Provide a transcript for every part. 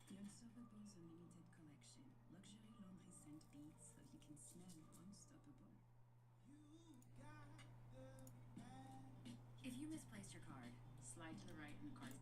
The Unstoppables Unlimited Collection. Luxury laundry scent beads so you can smell unstoppable. If you misplaced your card, slide to the right and the card.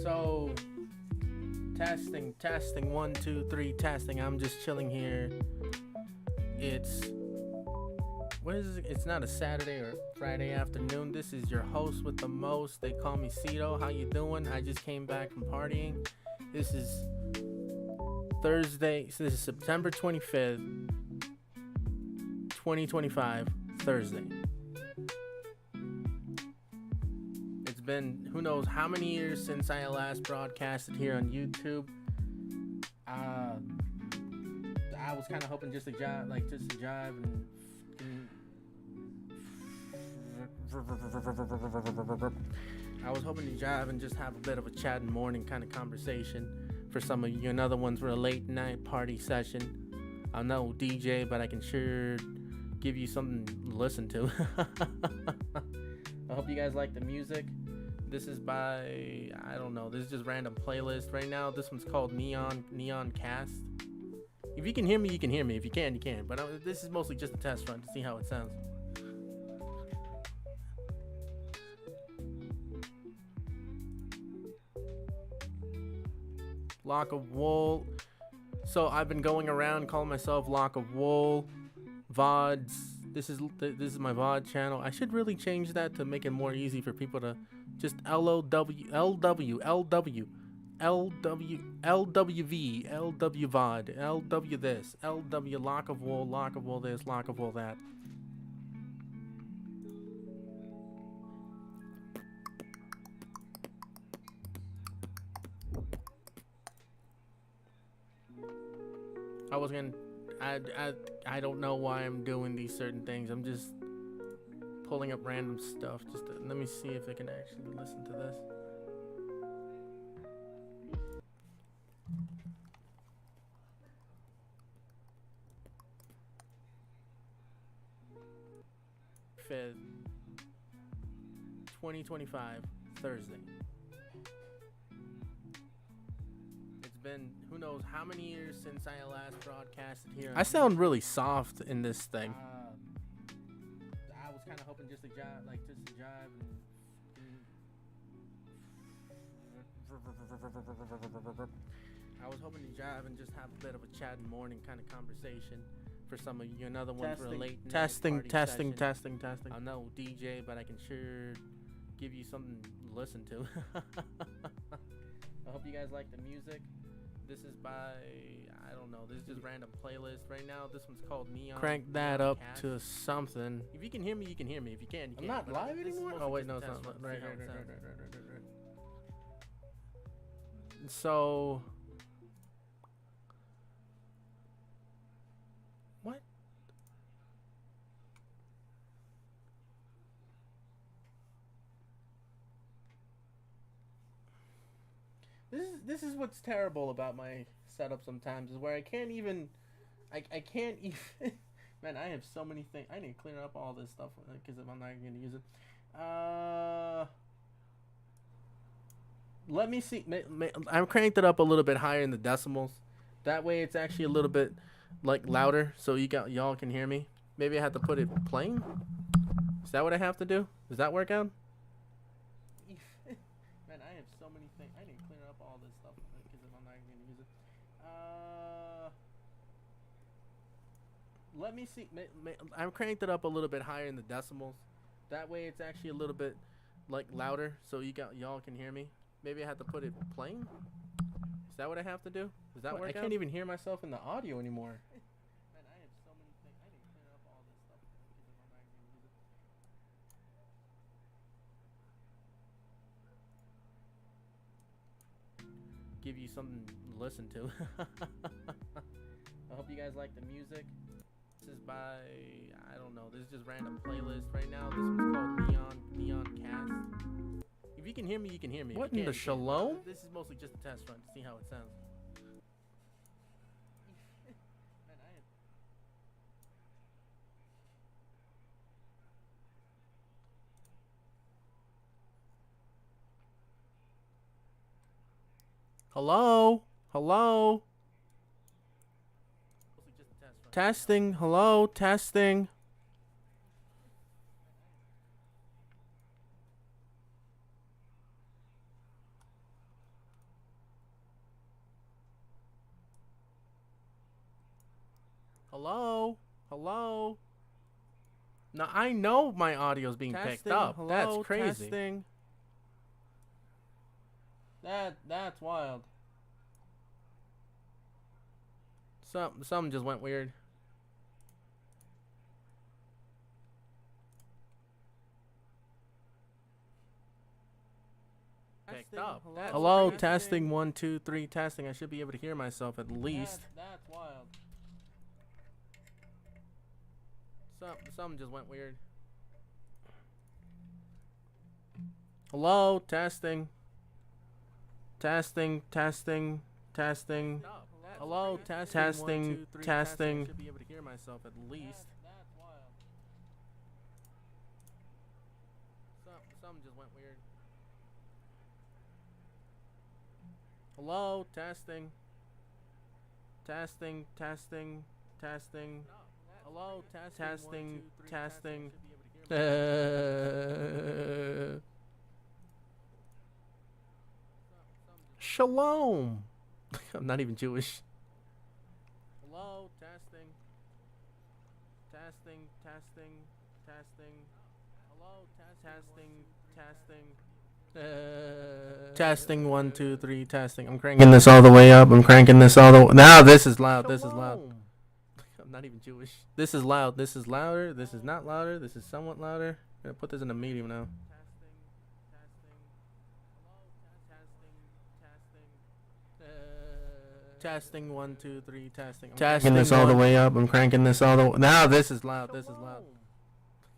So, testing, 1, 2, 3, testing. I'm just chilling here. It's what is it? It's not a Saturday or Friday afternoon. This is your host with the most. They call me Cito. How you doing? I just came back from partying. This is Thursday. So this is September 25th, 2025, Thursday. It's been who knows how many years since I last broadcasted here on YouTube. I was kind of hoping just to jive and I was hoping to jive and just have a bit of a chat and morning kind of conversation for some of you. Another one's for a late night party session. I'm no DJ, but I can sure give you something to listen to. I hope you guys like the music. This is by, I don't know, this is just random playlist right now. This one's called Neon Cast. If you can hear me, you can hear me. If you can, you can. But this is mostly just a test run to see how it sounds. Lock of Wool. So I've been going around calling myself Lock of Wool. VODs. This is my VOD channel. I should really change that to make it more easy for people to just LOW, LW, LW, LW, LWV, LW VOD, LW this, LW Lock of Wool this, Lock of Wool that. I don't know why I'm doing these certain things. I'm just pulling up random stuff. Let me see if I can actually listen to this. Fifth, 2025, Thursday. It's been who knows how many years since I last broadcasted here. I sound really soft in this thing. I was kind of hoping just to jive I was hoping to jive and just have a bit of a chat and morning kind of conversation for some of you. Another one for a late testing. I'm no DJ, but I can sure give you something to listen to. I hope you guys like the music. This is by, I don't know, this is just random playlist right now. This one's called Neon. Crank that up to something. If you can hear me, you can hear me. If you can, you can. I'm not live anymore? Oh, wait, no, it's not. Right. So, what? This is what's terrible about my setup sometimes is where I can't even man, I have so many things. I need to clear up all this stuff because I'm not going to use it. Let me see. I'm cranked it up a little bit higher in the decimals. That way it's actually a little bit like louder, so y'all can hear me. Maybe I have to put it playing. Is that what I have to do? Does that work out? Man, I have so many things. I need to clean up all this stuff because I'm not even gonna use it. Let me see. I'm cranked it up a little bit higher in the decimals. That way it's actually a little bit like louder, so y'all can hear me. Maybe I have to put it playing. Is that what I have to do? Does that work out? I can't even hear myself in the audio anymore. Man, I have so many things. I need to clean up all this stuff because I'm not even gonna use it. Give you something to listen to. I hope you guys like the music. This is by, I don't know, this is just random playlist right now. This one's called Neon Cast. If you can hear me, you can hear me. What in the shalom? This is mostly just a test run to see how it sounds. Hello? Hello? Testing. Hello? Testing. Hello? Hello? Now I know my audio's being picked up. Hello? That's crazy. Testing. That's wild. Something just went weird. Picked up. Hello, testing 1 2 3 testing. I should be able to hear myself at least. That's wild. Something just went weird. Hello, testing. Testing. Hello, testing. I should be able to hear myself at least. That's wild. Something just went weird. Hello, testing. Hello, testing. Shalom. I'm not even Jewish. Hello, testing. Hello, testing 1 2 3 testing. I'm cranking this all the way up. I'm cranking this all the way. Now this is loud. This is loud. I'm not even Jewish. This is loud. This is louder. This is not louder. This is somewhat louder. I'm gonna put this in a medium now. Testing 1 2 3 testing. I'm cranking this all the way up. I'm cranking this all the way. Now this is loud. This is loud.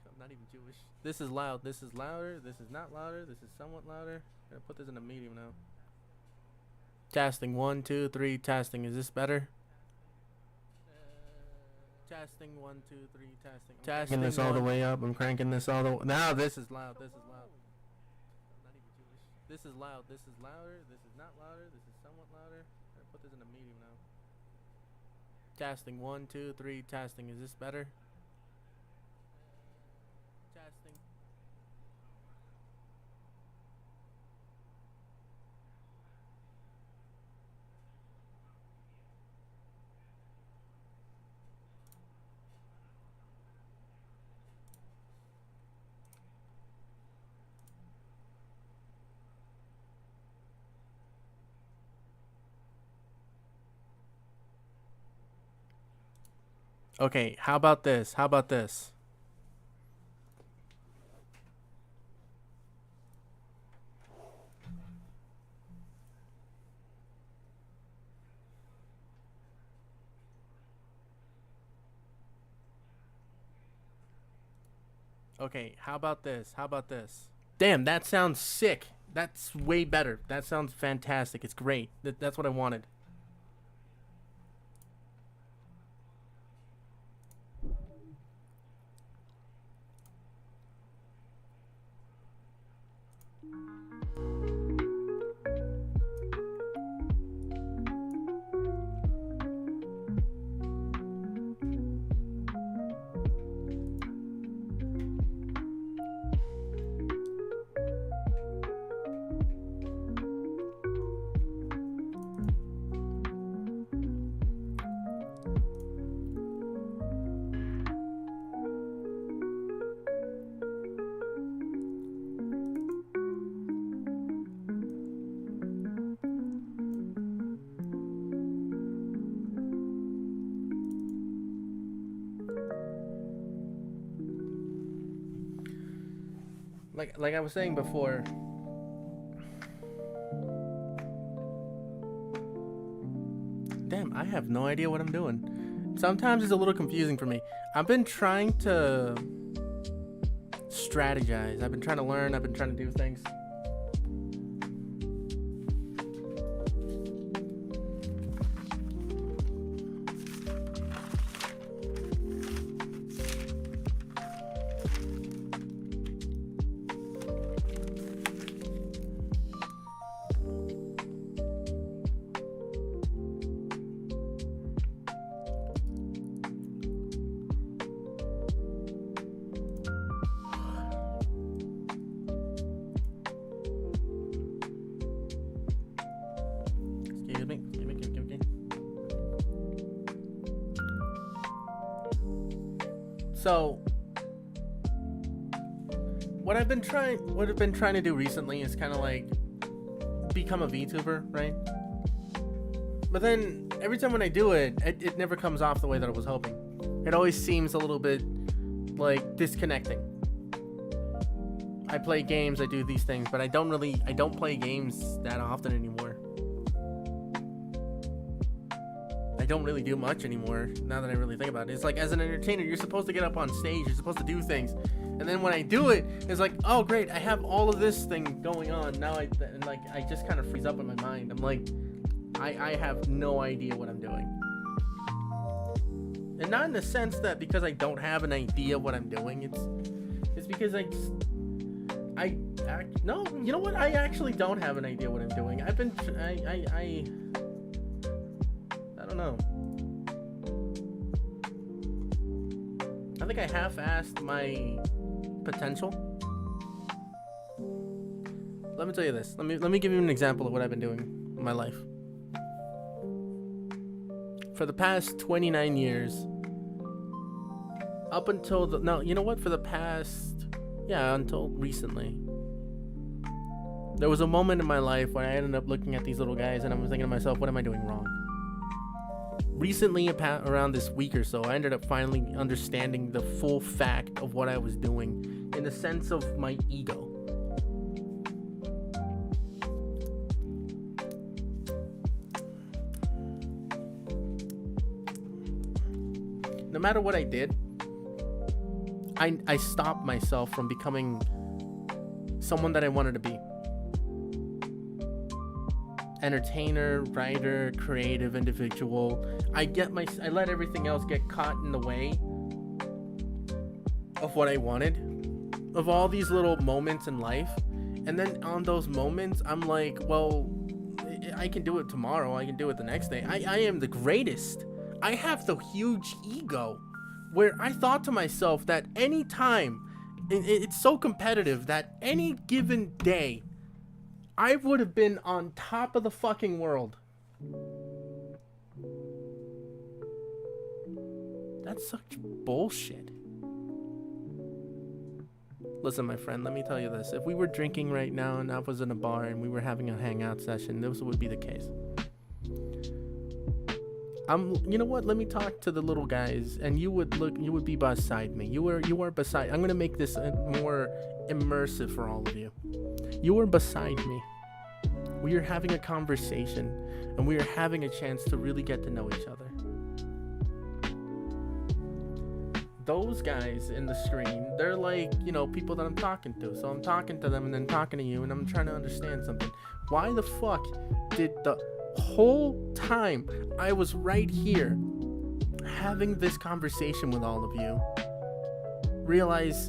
I'm not even Jewish. This is loud. This is louder. This is not louder. This is somewhat louder. I'm gonna put this in a medium now. Testing 1 2 3 testing. Is this better? Testing 1 2 3 testing. I'm cranking this all the way up. I'm cranking this all the way. Now this is loud. This is loud. I'm not even Jewish. This is loud. This is louder. This is not louder. This is somewhat louder. I'm gonna put this in a medium now. Testing 1 2 3 testing. Is this better? Testing. Okay, how about this? How about this? Okay, how about this? How about this? Damn, that sounds sick. That's way better. That sounds fantastic. It's great. That's what I wanted. like I was saying before, damn, I have no idea what I'm doing. Sometimes it's a little confusing for me. I've been trying to strategize. I've been trying to learn. I've been trying to do things. So what I've been trying to do recently is kind of like become a VTuber, right? But then every time when I do it, it never comes off the way that I was hoping. It always seems a little bit like disconnecting. I play games, I do these things, but I don't play games that often anymore. I don't really do much anymore, now that I really think about it. It's like, as an entertainer, you're supposed to get up on stage, you're supposed to do things. And then when I do it, it's like, oh great, I have all of this thing going on. Now I just kind of freeze up in my mind. I'm like, I have no idea what I'm doing. And not in the sense that because I don't have an idea what I'm doing, it's because no, you know what? I actually don't have an idea what I'm doing. I don't know. I think I half-assed my potential. Let me tell you this. Let me give you an example of what I've been doing in my life. For the past 29 years, up until until recently, there was a moment in my life when I ended up looking at these little guys and I was thinking to myself, what am I doing wrong? Recently, around this week or so, I ended up finally understanding the full fact of what I was doing in the sense of my ego. No matter what I did, I stopped myself from becoming someone that I wanted to be. Entertainer, writer, creative individual. I let everything else get caught in the way of what I wanted, of all these little moments in life. And then on those moments, I'm like, well, I can do it tomorrow. I can do it the next day. I am the greatest. I have the huge ego where I thought to myself that any time, it's so competitive that any given day, I would have been on top of the fucking world. That's such bullshit. Listen, my friend, let me tell you this. If we were drinking right now and I was in a bar and we were having a hangout session, this would be the case. You know what? Let me talk to the little guys and you would be beside me. You are beside. I'm going to make this more immersive for all of you. You are beside me. We are having a conversation and we are having a chance to really get to know each other. Those guys in the screen, they're like, people that I'm talking to. So I'm talking to them and then talking to you and I'm trying to understand something. Why the fuck did the whole time I was right here having this conversation with all of you realize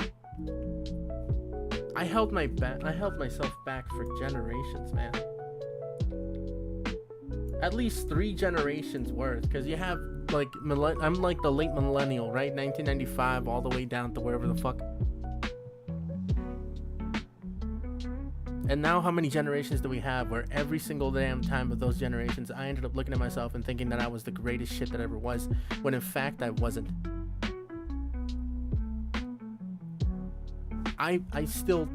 I held myself back for generations, man. At least 3 generations worth, because you have I'm like the late millennial, right? 1995 all the way down to wherever the fuck. And now how many generations do we have where every single damn time of those generations I ended up looking at myself and thinking that I was the greatest shit that ever was, when in fact I wasn't. I still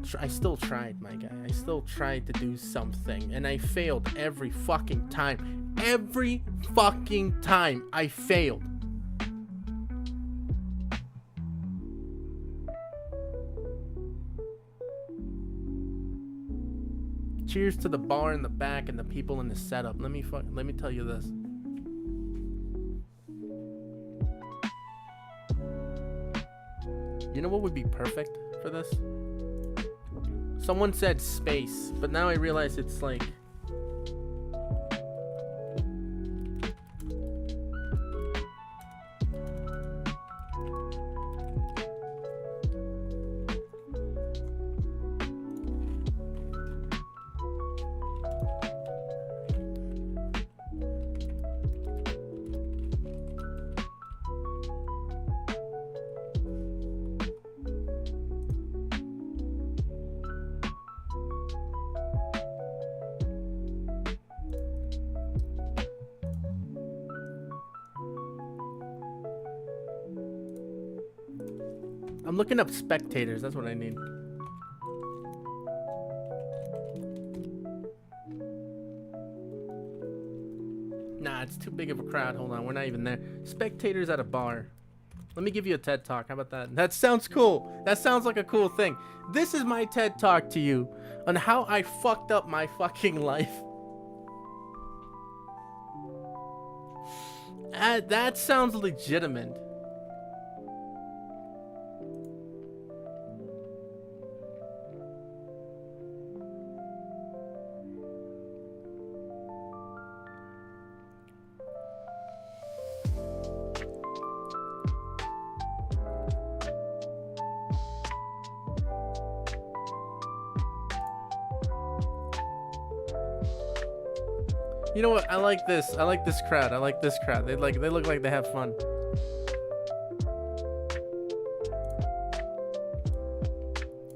tried, my guy. I still tried to do something and I failed every fucking time. Every fucking time I failed. Cheers to the bar in the back and the people in the setup. Let me tell you this. You know what would be perfect for this? Someone said space, but now I realize it's like... I'm looking up spectators. That's what I need. Nah, it's too big of a crowd. Hold on, we're not even there. Spectators at a bar. Let me give you a TED Talk. How about that? That sounds cool. That sounds like a cool thing. This is my TED Talk to you on how I fucked up my fucking life. That sounds legitimate. You know what? I like this. I like this crowd. I like this crowd. They look like they have fun.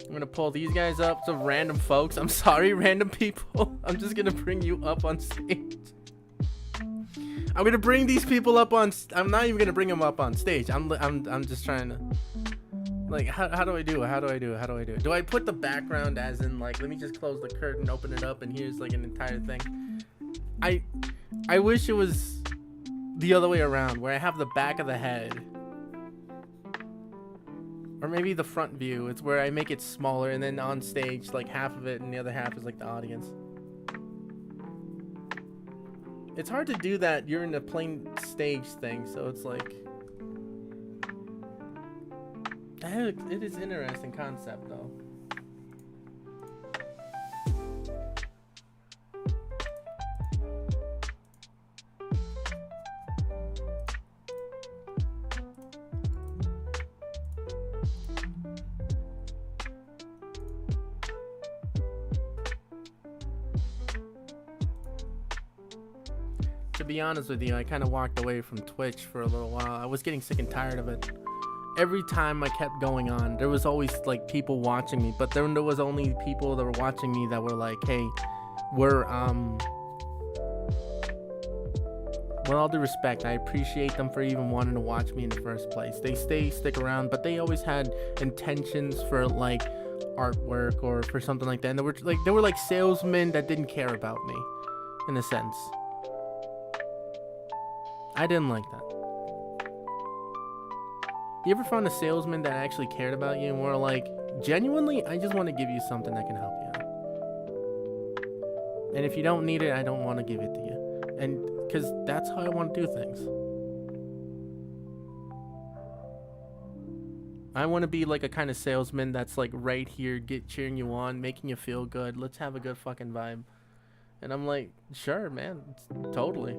I'm gonna pull these guys up. Some random folks. I'm sorry, random people. I'm just gonna bring you up on stage. I'm gonna bring these people up on. I'm not even gonna bring them up on stage. I'm just trying to. Like, how do I do it? How do I do it? How do I do it? Do I put the background as in like? Let me just close the curtain, open it up, and here's like an entire thing. I wish it was the other way around, where I have the back of the head. Or maybe the front view. It's where I make it smaller, and then on stage, like half of it and the other half is like the audience. It's hard to do that. You're in a plain stage thing, so it's like... It is interesting concept, though. To be honest with you, I kind of walked away from Twitch for a little while. I was getting sick and tired of it. Every time I kept going on, there was always like people watching me, but then there was only people that were watching me that were like, hey, with all due respect, I appreciate them for even wanting to watch me in the first place. They stick around, but they always had intentions for like artwork or for something like that. And they were like salesmen that didn't care about me, in a sense. I didn't like that. You ever found a salesman that actually cared about you and were like, genuinely, I just want to give you something that can help you out. And if you don't need it, I don't want to give it to you. And because that's how I want to do things. I want to be like a kind of salesman that's like right here, cheering you on, making you feel good. Let's have a good fucking vibe. And I'm like, sure, man, totally.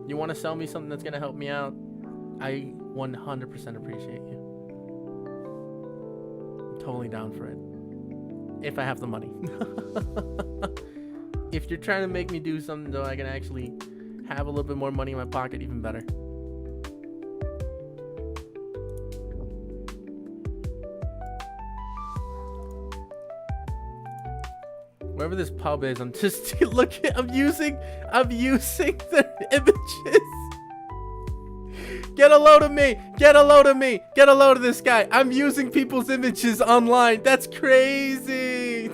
You want to sell me something that's going to help me out? I 100% appreciate you. I'm totally down for it. If I have the money. If you're trying to make me do something so I can actually have a little bit more money in my pocket, even better. Wherever this pub is, I'm just looking. I'm using their images. Get a load of me! Get a load of me! Get a load of this guy! I'm using people's images online. That's crazy.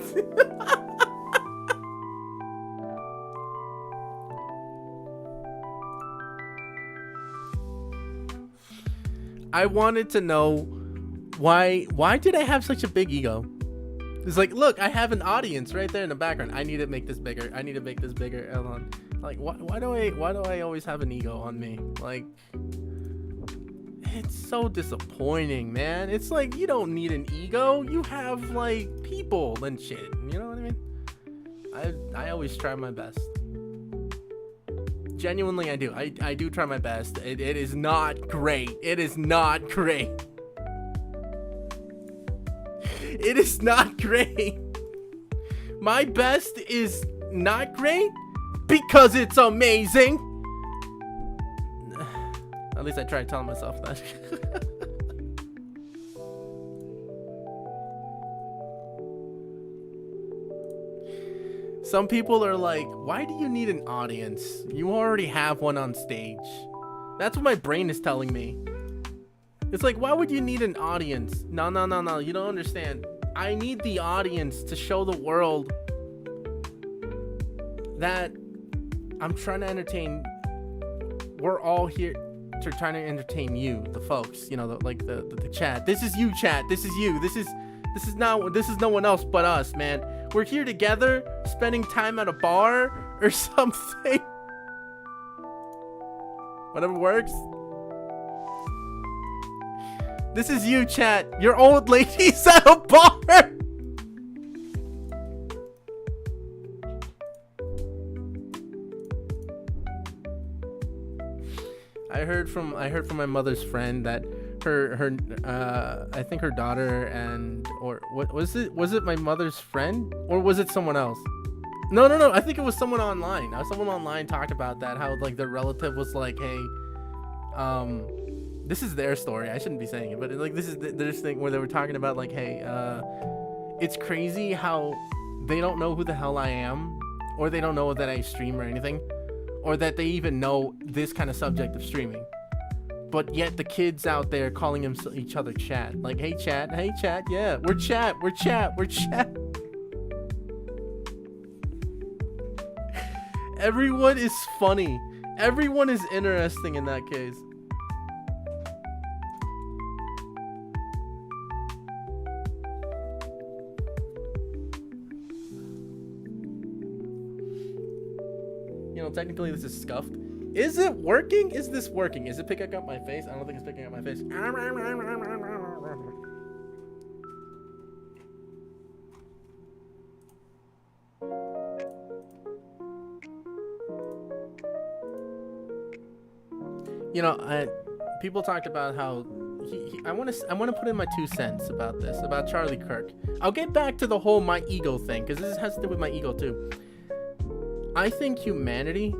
I wanted to know why did I have such a big ego? It's like, look, I have an audience right there in the background. I need to make this bigger. I need to make this bigger. Elon. Like, why do I always have an ego on me? Like, it's so disappointing, man. It's like, you don't need an ego. You have like people and shit. You know what I mean? I always try my best. Genuinely, I do. I do try my best. It is not great. It is not great. It is not great. My best is not great because it's amazing. At least I try telling myself that. Some people are like, why do you need an audience? You already have one on stage. That's what my brain is telling me. It's like, why would you need an audience? No. You don't understand. I need the audience to show the world that I'm trying to entertain. We're all here to trying to entertain you, the folks. You know, the chat. This is you, chat. This is you. This is no one else but us, man. We're here together, spending time at a bar or something. Whatever works. This is you, chat. Your old ladies at a bar. I heard from my mother's friend that her I think her daughter or what was it my mother's friend or was it someone else? No, I think it was someone online. Someone online talked about that, how like their relative was like, hey, this is their story, I shouldn't be saying it, but like this is this thing where they were talking about like, hey, it's crazy how they don't know who the hell I am, or they don't know that I stream or anything, or that they even know this kind of subject of streaming. But yet the kids out there calling each other chat. Like, hey chat, yeah, we're chat. Everyone is funny. Everyone is interesting in that case. You know, technically this is scuffed. Is it working? Is this working? Is it picking up my face? I don't think it's picking up my face. You know, people talked about how I want to put in my 2 cents about this, about Charlie Kirk. I'll get back to the whole my ego thing, because this has to do with my ego too. I think humanity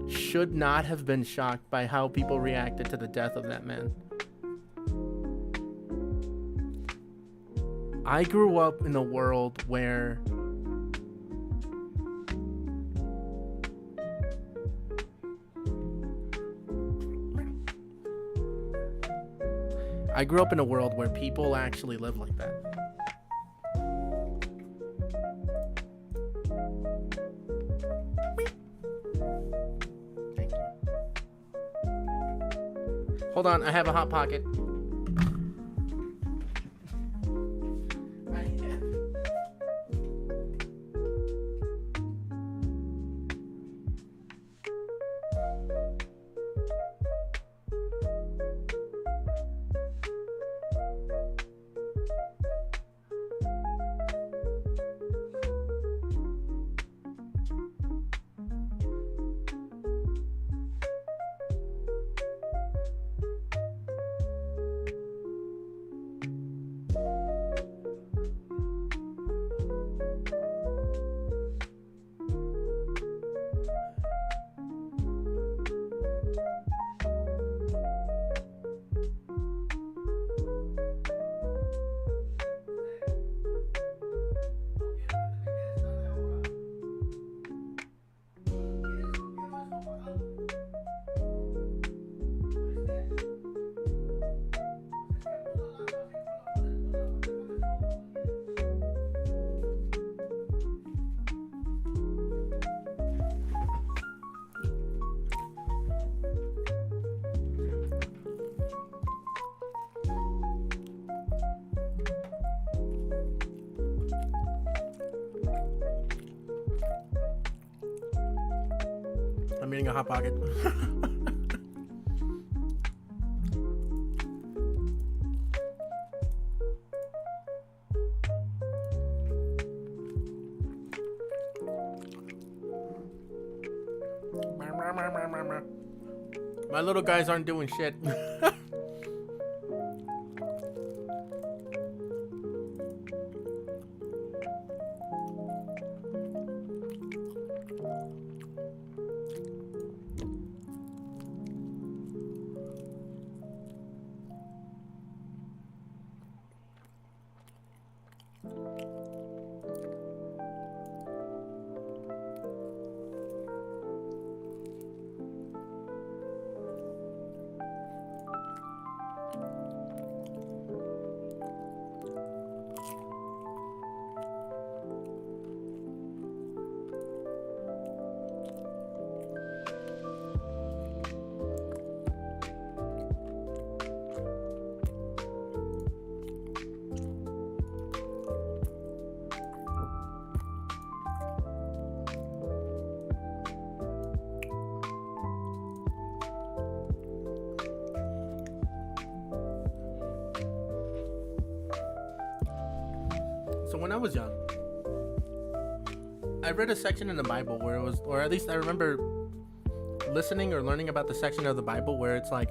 should not have been shocked by how people reacted to the death of that man. I grew up in a world where people actually live like that. Hold on, I have a hot pocket. I'm eating a Hot Pocket. My little guys aren't doing shit. So when I was young, I read a section in the Bible where it was, or at least I remember listening or learning about the section of the Bible where it's like,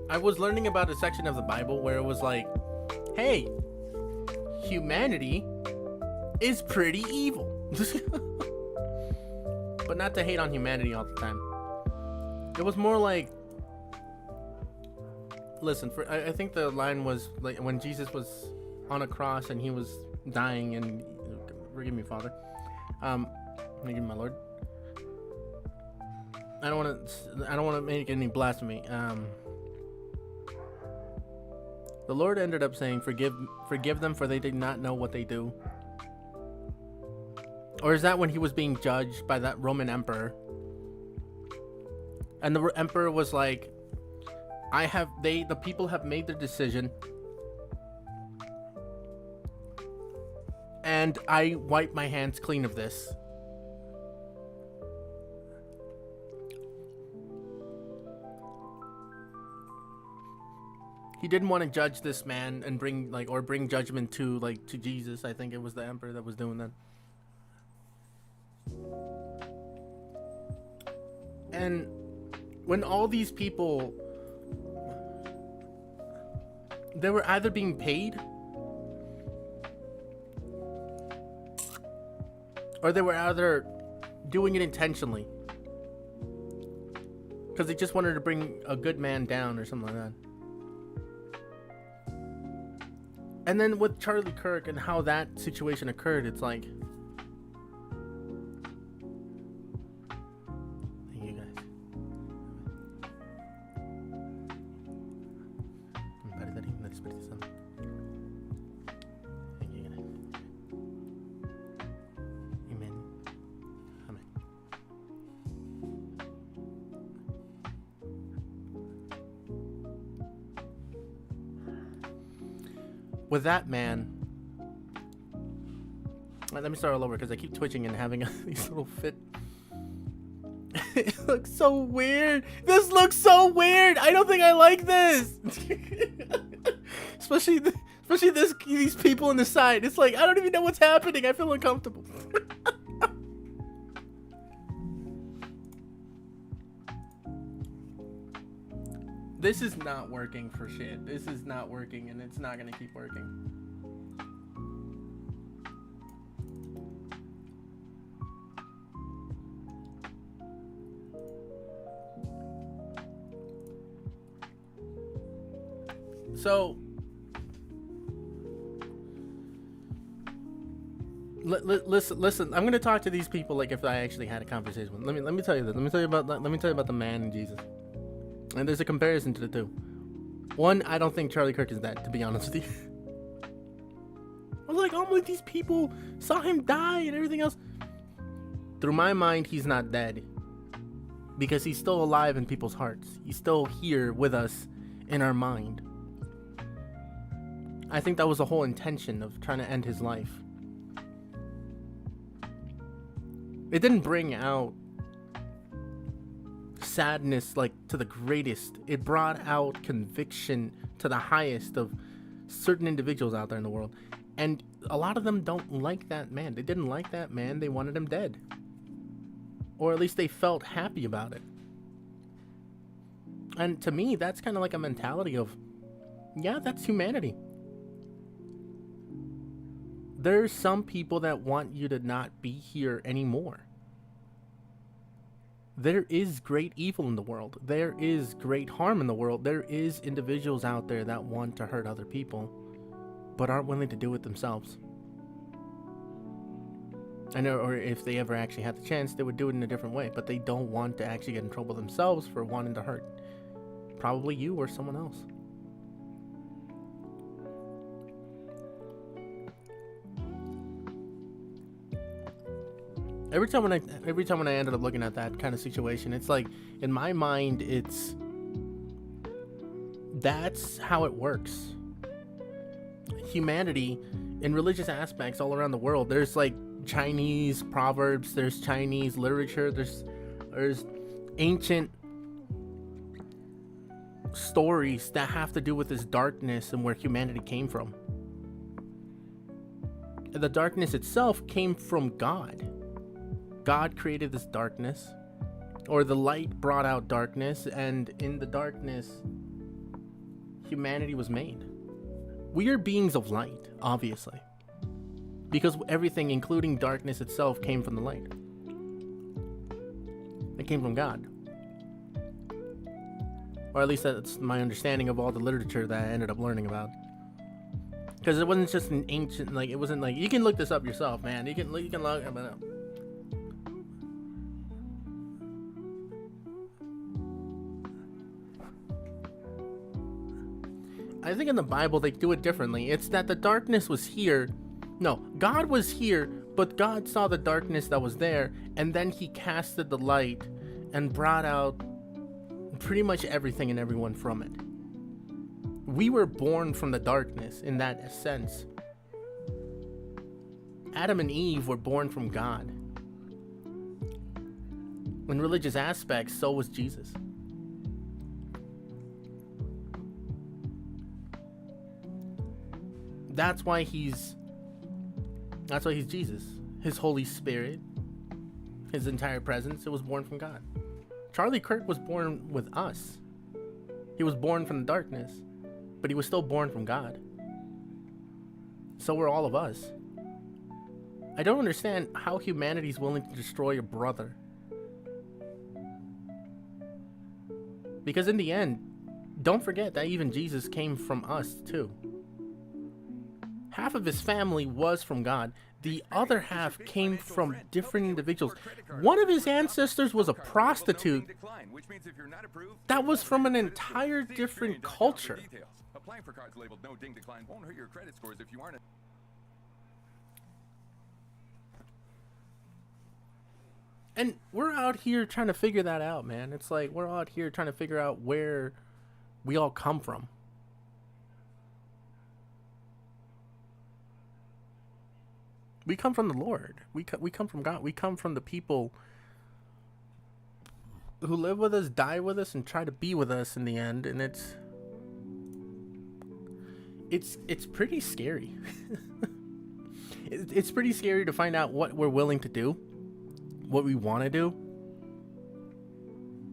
I was learning about a section of the Bible where it was like, hey, humanity is pretty evil. But not to hate on humanity all the time. It was more like, listen, I think the line was like when Jesus was on a cross and he was dying, and forgive me, Father, forgive me, my Lord. I don't want to make any blasphemy. The Lord ended up saying, forgive them, for they did not know what they do. Or is that when he was being judged by that Roman emperor? And the emperor was like, the people have made their decision. And I wipe my hands clean of this. He didn't want to judge this man and bring judgment to Jesus. I think it was the emperor that was doing that. And when all these people, they were either being paid or they were either doing it intentionally because they just wanted to bring a good man down or something like that. And then with Charlie Kirk and how that situation occurred, it's like, thank you guys. Thank you guys. Amen. Amen. With that man, let me start all over because I keep twitching and having these little fit. It looks so weird. This looks so weird. I don't think I like this. especially these people on the side. It's like I don't even know what's happening. I feel uncomfortable. This is not working for shit. This is not working, and it's not gonna keep working. So, listen. I'm gonna talk to these people like if I actually had a conversation with them. Let me tell you this. Let me tell you about the man and Jesus. And there's a comparison to the two. One, I don't think Charlie Kirk is that, to be honest with you. Well, like, oh, these people saw him die and everything else. Through my mind, he's not dead. Because he's still alive in people's hearts. He's still here with us in our mind. I think that was the whole intention of trying to end his life. It didn't bring out sadness like to the greatest. It brought out conviction to the highest of certain individuals out there in the world. And a lot of them don't like that man. They didn't like that man. They wanted him dead. Or at least they felt happy about it. And to me, that's kind of like a mentality of, yeah, that's humanity. There's some people that want you to not be here anymore. There is great evil in the world. There is great harm in the world. There is individuals out there that want to hurt other people, but aren't willing to do it themselves. I know, or if they ever actually had the chance, they would do it in a different way, but they don't want to actually get in trouble themselves for wanting to hurt probably you or someone else. Every time when I ended up looking at that kind of situation, it's like, in my mind, that's how it works. Humanity, in religious aspects all around the world, there's like Chinese proverbs, there's Chinese literature, there's ancient stories that have to do with this darkness and where humanity came from. The darkness itself came from God. God created this darkness, or the light brought out darkness, and in the darkness, humanity was made. We are beings of light, obviously, because everything, including darkness itself, came from the light. It came from God. Or at least that's my understanding of all the literature that I ended up learning about. Because it wasn't just an ancient, like, it wasn't like, you can look this up yourself, man. You can look it up. I think in the Bible they do it differently. It's that the darkness was here. No, God was here, but God saw the darkness that was there, and then he casted the light and brought out pretty much everything and everyone from it. We were born from the darkness in that sense. Adam and Eve were born from God. In religious aspects, so was Jesus. That's why he's Jesus. His Holy Spirit, his entire presence, it was born from God. Charlie Kirk was born with us. He was born from the darkness, but he was still born from God. So were all of us. I don't understand how humanity is willing to destroy a brother. Because in the end, don't forget that even Jesus came from us too. Half of his family was from God. The other half came from different individuals. One of his ancestors was a prostitute. That was from an entire different culture. And we're out here trying to figure that out, man. It's like we're out here trying to figure out where we all come from. We come from the Lord. We come from God. We come from the people who live with us, die with us, and try to be with us in the end. And it's pretty scary. It's pretty scary to find out what we're willing to do, what we want to do.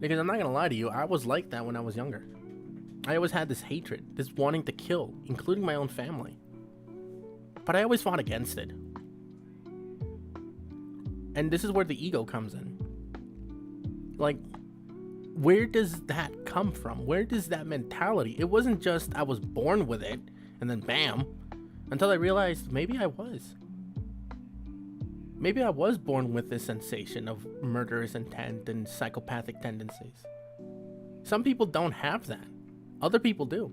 Because I'm not gonna lie to you, I was like that when I was younger. I always had this hatred, this wanting to kill, including my own family. But I always fought against it. And this is where the ego comes in. Like, where does that come from? Where does that mentality? It wasn't just I was born with it and then bam, until I realized maybe I was. Maybe I was born with this sensation of murderous intent and psychopathic tendencies. Some people don't have that. Other people do.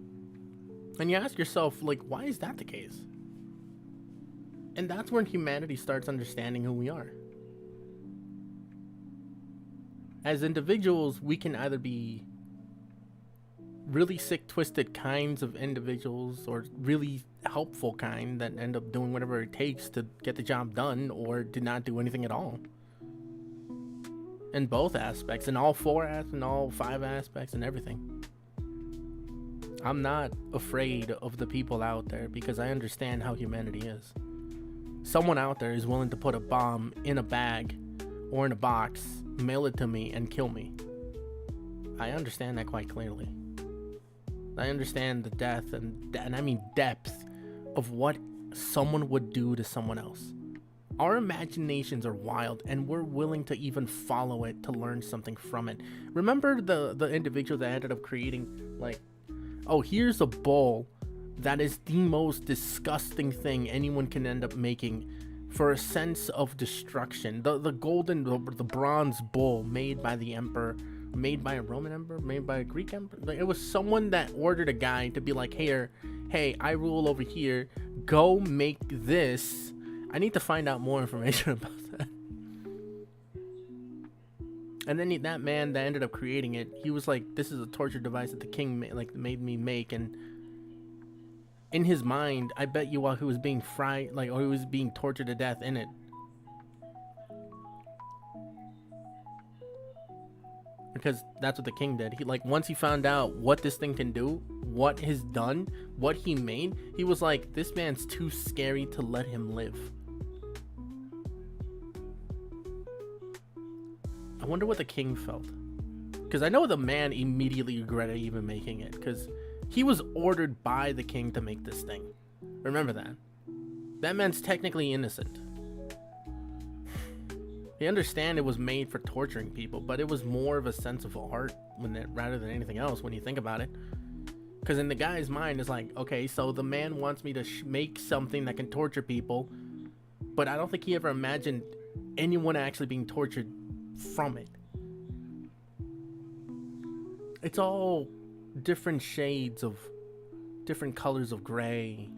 And you ask yourself, like, why is that the case? And that's when humanity starts understanding who we are. As individuals, we can either be really sick, twisted kinds of individuals, or really helpful kind that end up doing whatever it takes to get the job done, or did not do anything at all. In both aspects, in all 5 aspects, and everything. I'm not afraid of the people out there because I understand how humanity is. Someone out there is willing to put a bomb in a bag or in a box, mail it to me, and kill me. I understand that quite clearly. I understand the depth, and I mean depth, of what someone would do to someone else. Our imaginations are wild, and we're willing to even follow it to learn something from it. Remember the individual that ended up creating, like, oh, here's a bowl that is the most disgusting thing anyone can end up making for a sense of destruction. The bronze bowl made by the emperor, made by a Roman emperor, made by a Greek emperor. Like, it was someone that ordered a guy to be like, hey, I rule over here. Go make this. I need to find out more information about that. And then that man that ended up creating it, he was like, this is a torture device that the king made me make. And in his mind, I bet you while he was being fried, or he was being tortured to death in it. Because that's what the king did. He, once he found out what this thing can do, what he's done, what he made, he was like, this man's too scary to let him live. I wonder what the king felt. Because I know the man immediately regretted even making it. Because he was ordered by the king to make this thing. Remember that. That man's technically innocent. He understand it was made for torturing people, but it was more of a sense of art rather than anything else when you think about it. Because in the guy's mind, it's like, okay, so the man wants me to make something that can torture people, but I don't think he ever imagined anyone actually being tortured from it. It's all different shades of different colors of gray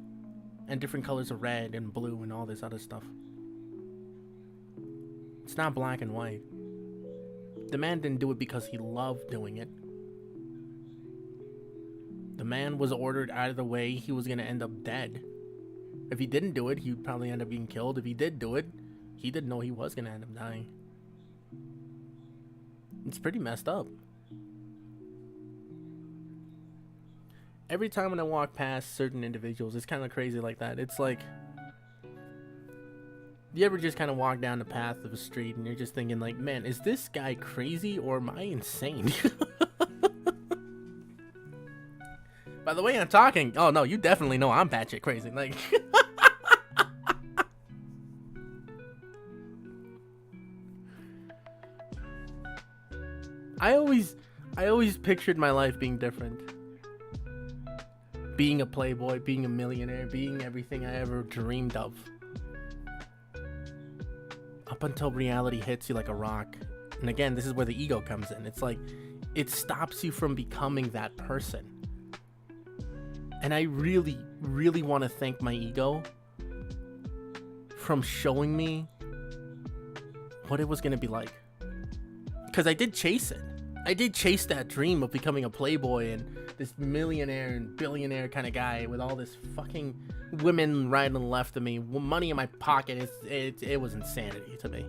and different colors of red and blue and all this other stuff. It's not black and white. The man didn't do it because he loved doing it. The man was ordered out of the way. He was going to end up dead. If he didn't do it, he would probably end up being killed. If he did do it, he didn't know he was going to end up dying. It's pretty messed up. Every time when I walk past certain individuals, it's kind of crazy like that. It's like, you ever just kind of walk down the path of a street and you're just thinking like, man, is this guy crazy or am I insane? By the way I'm talking, oh no, you definitely know I'm batshit crazy. Like, I always pictured my life being different. Being a playboy, being a millionaire, being everything I ever dreamed of. Up until reality hits you like a rock. And again, this is where the ego comes in. It's like, it stops you from becoming that person. And I really, really want to thank my ego from showing me what it was going to be like. Because I did chase it. I did chase that dream of becoming a playboy and this millionaire and billionaire kind of guy with all this fucking women right and left of me, money in my pocket. It was insanity to me.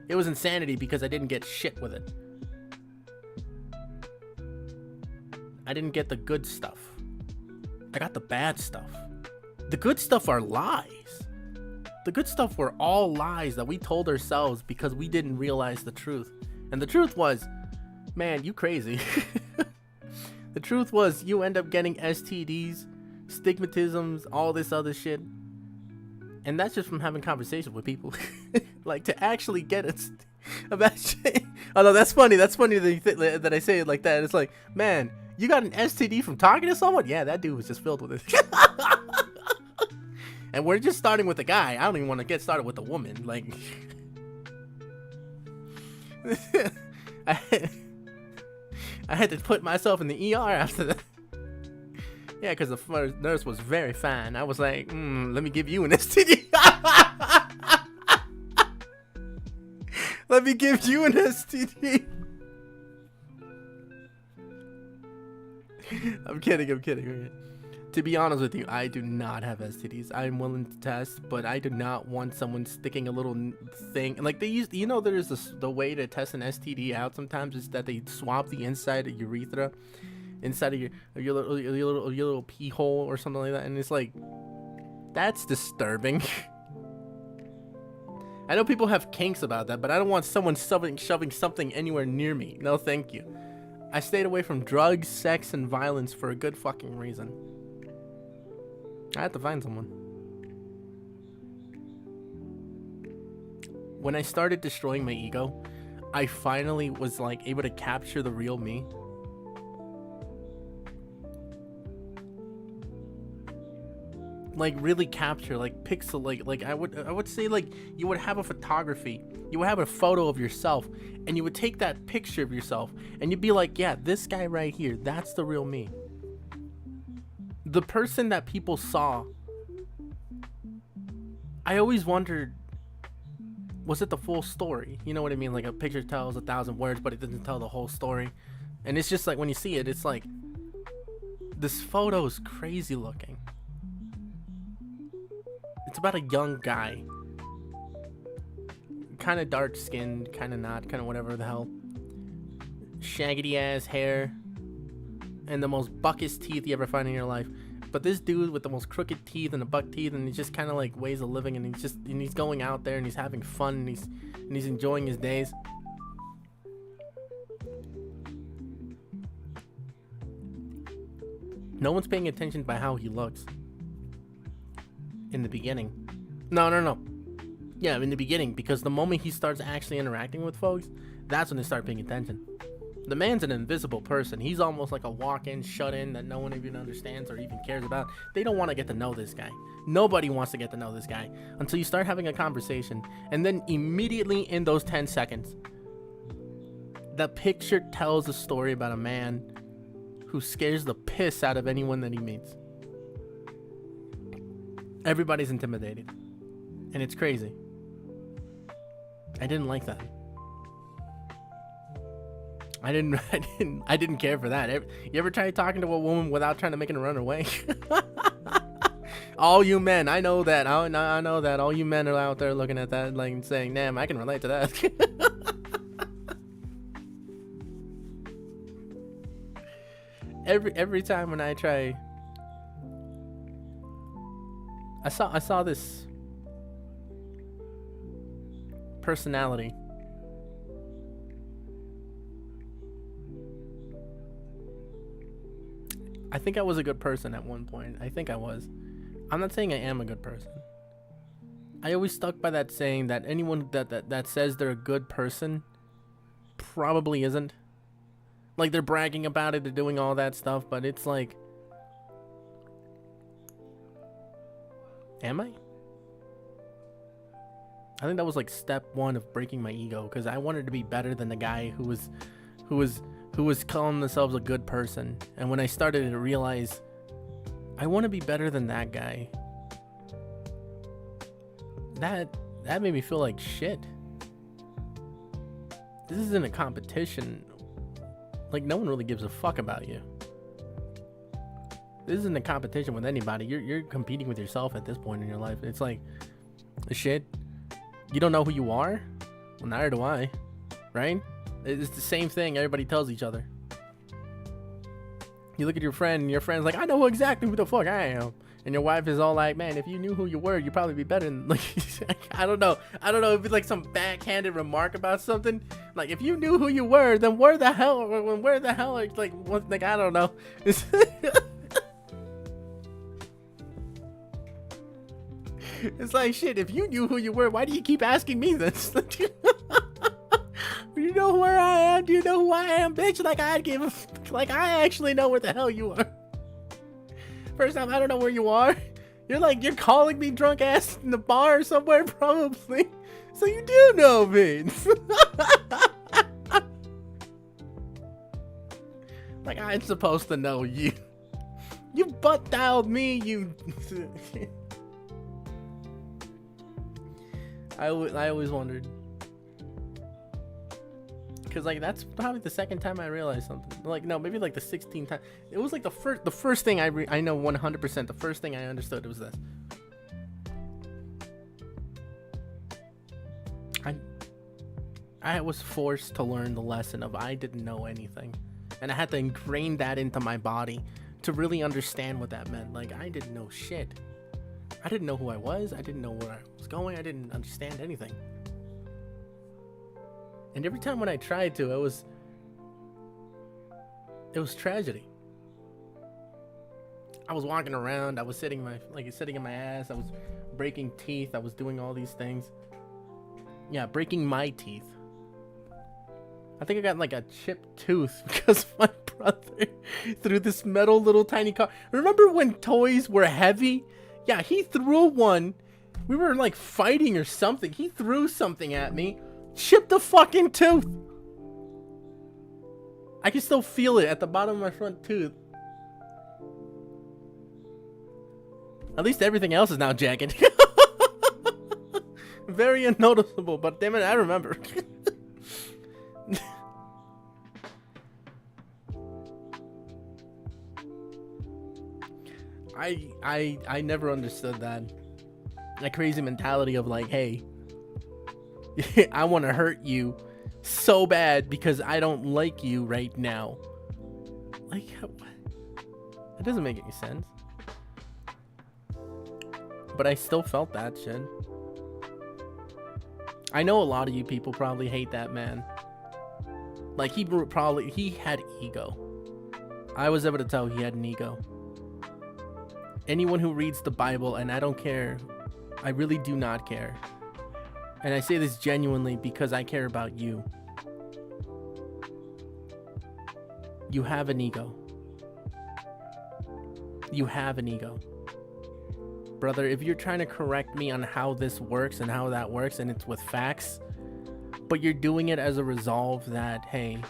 It was insanity because I didn't get shit with it. I didn't get the good stuff. I got the bad stuff. The good stuff are lies. The good stuff were all lies that we told ourselves because we didn't realize the truth. And the truth was, man, you crazy. The truth was, you end up getting STDs, stigmatisms, all this other shit. And that's just from having conversations with people. Like, to actually get it about shit. Although that's funny that I say it like that. It's like, man, you got an STD from talking to someone? Yeah, that dude was just filled with it. And we're just starting with a guy. I don't even want to get started with a woman. Like, I had to put myself in the ER after that. Yeah, because the first nurse was very fine. I was like, let me give you an STD. Let me give you an STD. I'm kidding. To be honest with you, I do not have STDs. I'm willing to test, but I do not want someone sticking a little thing. Like they used, there's the way to test an STD out sometimes is that they swab the inside of urethra, inside of your little pee hole or something like that, and it's like, that's disturbing. I know people have kinks about that, but I don't want someone shoving something anywhere near me. No, thank you. I stayed away from drugs, sex, and violence for a good fucking reason. I had to find someone. When I started destroying my ego, I finally was like able to capture the real me. Like really capture, like pixel, like I would say, like you would have a photography, you would have a photo of yourself, and you would take that picture of yourself, and you'd be like, yeah, this guy right here, that's the real me. The person that people saw, I always wondered, was it the full story? You know what I mean? Like a picture tells 1,000 words, but it doesn't tell the whole story. And it's just like when you see it, it's like, this photo is crazy looking. It's about a young guy, kind of dark skinned, kind of not, kind of whatever the hell, shaggy ass hair, and the most buckest teeth you ever find in your life. But this dude with the most crooked teeth and the buck teeth, and he just kind of like ways of living, and he's going out there and he's having fun, and he's enjoying his days. No one's paying attention by how he looks. In the beginning. No. Yeah, in the beginning, because the moment he starts actually interacting with folks, that's when they start paying attention. The man's an invisible person. He's almost like a walk-in, shut-in that no one even understands or even cares about. They don't want to get to know this guy. Nobody wants to get to know this guy until you start having a conversation. And then immediately in those 10 seconds, the picture tells a story about a man who scares the piss out of anyone that he meets. Everybody's intimidated, and it's crazy. I didn't like that. I didn't care for that. You ever try talking to a woman without trying to make her run away? All you men, I know that. I know that all you men are out there looking at that, like saying, "Damn, I can relate to that." Every time when I try. I saw this personality. I think I was a good person at one point. I think I was. I'm not saying I am a good person. I always stuck by that saying that anyone that says they're a good person probably isn't. Like they're bragging about it, they're doing all that stuff, but it's like, am I? I think that was like step one of breaking my ego, because I wanted to be better than the guy who was calling themselves a good person. And when I started to realize I want to be better than that guy, that made me feel like shit. This isn't a competition. Like no one really gives a fuck about you. This isn't a competition with anybody. You're competing with yourself at this point in your life. It's like, shit, you don't know who you are? Well, neither do I, right? It's the same thing everybody tells each other. You look at your friend, and your friend's like, I know exactly who the fuck I am. And your wife is all like, man, if you knew who you were, you'd probably be better than, like, I don't know if it's like some backhanded remark about something. Like, if you knew who you were, then where the hell, like, what, like, I don't know. It's like, shit, if you knew who you were, why do you keep asking me this? You know where I am? Do you know who I am, bitch? Like, I actually know where the hell you are. First time, I don't know where you are. You're calling me drunk ass in the bar somewhere, probably. So you do know me. Like, I'm supposed to know you. You butt dialed me, you. I always wondered. Because, like, that's probably the second time I realized something. Like, no, maybe like the 16th time. It was like the first thing I know 100%. The first thing I understood was this. I was forced to learn the lesson of I didn't know anything. And I had to ingrain that into my body to really understand what that meant. Like, I didn't know shit. I didn't know who I was. I didn't know where I was going. I didn't understand anything. And every time when I tried to, it was tragedy. I was walking around. I was sitting in my ass. I was breaking teeth. I was doing all these things. Yeah, breaking my teeth. I think I got like a chipped tooth because my brother threw this metal little tiny car. Remember when toys were heavy? Yeah, he threw one. We were like fighting or something. He threw something at me. Chipped the fucking tooth. I can still feel it at the bottom of my front tooth. At least everything else is now jagged. Very unnoticeable, but damn it, I remember. I never understood that crazy mentality of like, hey, I want to hurt you so bad because I don't like you right now. Like, that doesn't make any sense. But I still felt that shit. I know a lot of you people probably hate that man. Like, he had ego. I was able to tell he had an ego. Anyone who reads the Bible, and I don't care, I really do not care. And I say this genuinely because I care about you. You have an ego. You have an ego. Brother, if you're trying to correct me on how this works and how that works, and it's with facts, but you're doing it as a resolve that, hey,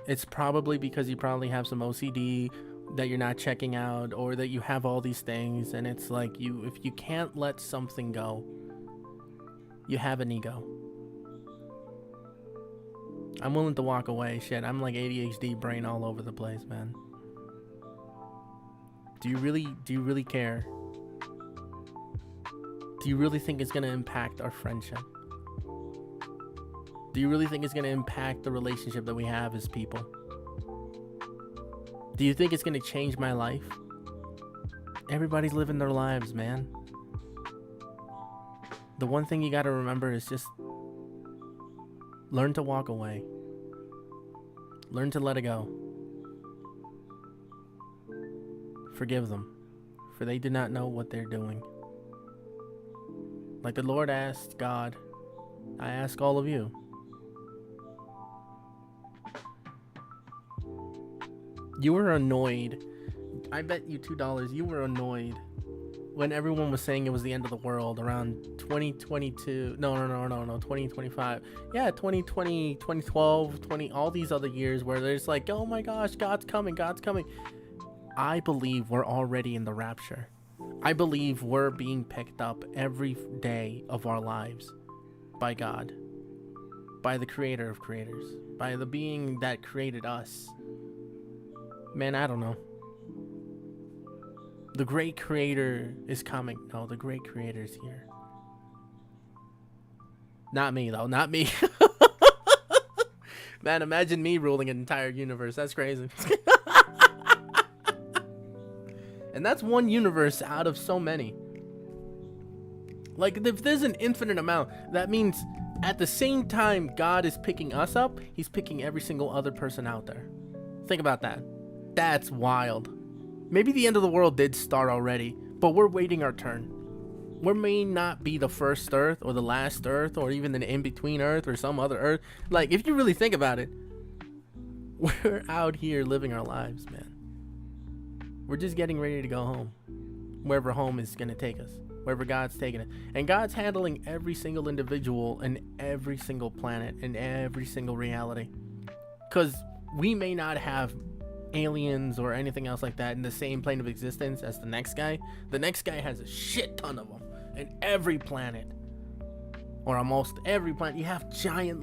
it's probably because you probably have some OCD that you're not checking out, or that you have all these things, and it's like, if you can't let something go, you have an ego. I'm willing to walk away. Shit, I'm like ADHD brain all over the place, man. Do you really care? Do you really think it's gonna impact our friendship? Do you really think it's gonna impact the relationship that we have as people? Do you think it's gonna change my life? Everybody's living their lives, man. The one thing you gotta remember is just learn to walk away. Learn to let it go. Forgive them, for they do not know what they're doing. Like the Lord asked God, I ask all of you. You were annoyed. I bet you $2 you were annoyed when everyone was saying it was the end of the world around 2022. No, 2025. Yeah, 2020, 2012, 20, all these other years where there's like, oh my gosh, God's coming, God's coming. I believe we're already in the rapture. I believe we're being picked up every day of our lives by God, by the creator of creators, by the being that created us. Man, I don't know. The great creator is coming. No, the great creator is here. Not me, though. Not me. Man, imagine me ruling an entire universe. That's crazy. And that's one universe out of so many. Like, if there's an infinite amount, that means at the same time God is picking us up, he's picking every single other person out there. Think about that. That's wild. Maybe the end of the world did start already, but we're waiting our turn. We may not be the first Earth or the last Earth or even an in-between Earth or some other Earth. Like, if you really think about it, we're out here living our lives, man. We're just getting ready to go home. Wherever home is going to take us. Wherever God's taking it. And God's handling every single individual and every single planet and every single reality. Because we may not have aliens or anything else like that in the same plane of existence as the next guy has a shit ton of them in every planet, or almost every planet. You have giant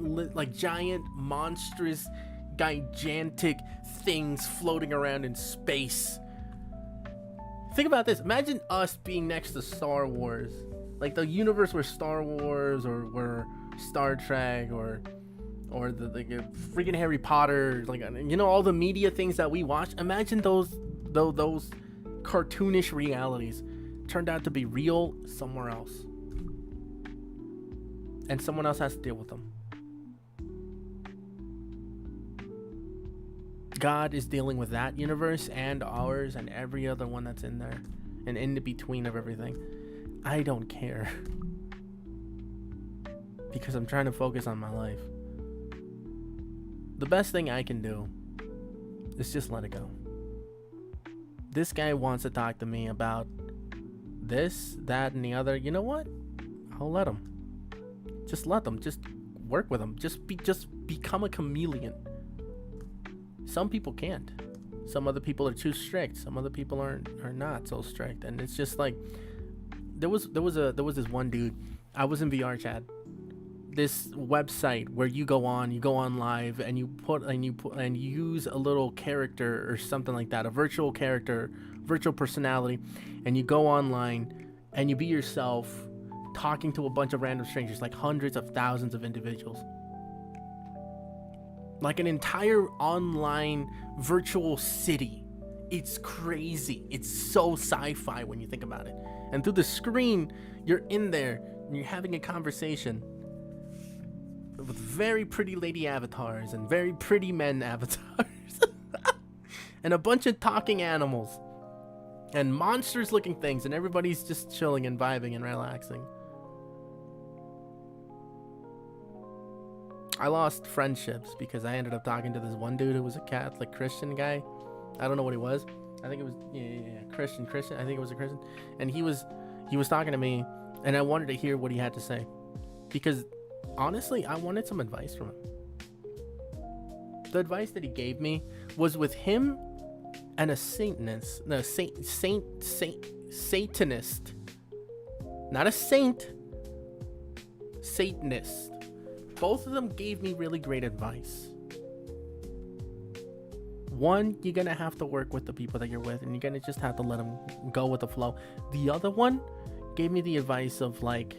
monstrous gigantic things floating around in space. Think about this. Imagine us being next to Star Wars, like the universe where Star Wars or where Star Trek or the freaking Harry Potter, like, you know, all the media things that we watch. Imagine those cartoonish realities turned out to be real somewhere else, and someone else has to deal with them. God is dealing with that universe and ours and every other one that's in there and in the between of everything. I don't care, because I'm trying to focus on my life. The best thing I can do is just let it go. This guy wants to talk to me about this, that, and the other. You know what? I'll let him. Just let them. Just work with them. Just become a chameleon. Some people can't. Some other people are too strict. Some other people are not so strict. And it's just like, there was this one dude. I was in VR chat. This website where you go on live and you use a little character or something like that, a virtual character, virtual personality, and you go online and you be yourself, talking to a bunch of random strangers, like hundreds of thousands of individuals. Like an entire online virtual city. It's crazy. It's so sci-fi when you think about it. And through the screen, you're in there and you're having a conversation with very pretty lady avatars and very pretty men avatars. And a bunch of talking animals and monsters looking things, and everybody's just chilling and vibing and relaxing. I lost friendships because I ended up talking to this one dude who was a Catholic Christian guy. I don't know what he was. I think it was Christian. I think it was a Christian. And he was talking to me, and I wanted to hear what he had to say, because honestly, I wanted some advice from him. The advice that he gave me was with him and a Satanist. No, Satanist. Not a saint. Satanist. Both of them gave me really great advice. One, you're gonna have to work with the people that you're with, and you're gonna just have to let them go with the flow. The other one gave me the advice of, like,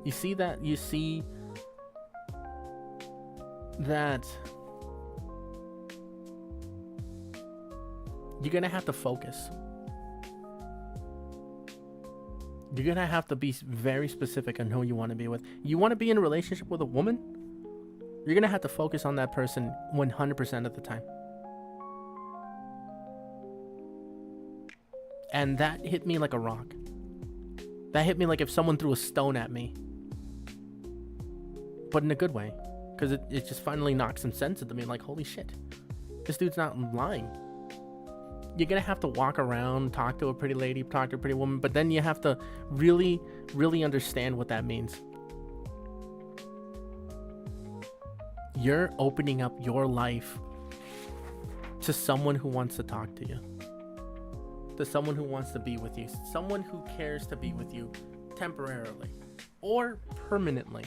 you see that you're gonna have to focus. You're gonna have to be very specific on who you want to be with. You want to be in a relationship with a woman? You're gonna have to focus on that person 100% of the time. And that hit me like a rock. That hit me like if someone threw a stone at me. But in a good way. Because it just finally knocked some sense into me. Like, holy shit. This dude's not lying. You're going to have to walk around, talk to a pretty lady, talk to a pretty woman. But then you have to really, really understand what that means. You're opening up your life to someone who wants to talk to you. To someone who wants to be with you. Someone who cares to be with you temporarily or permanently.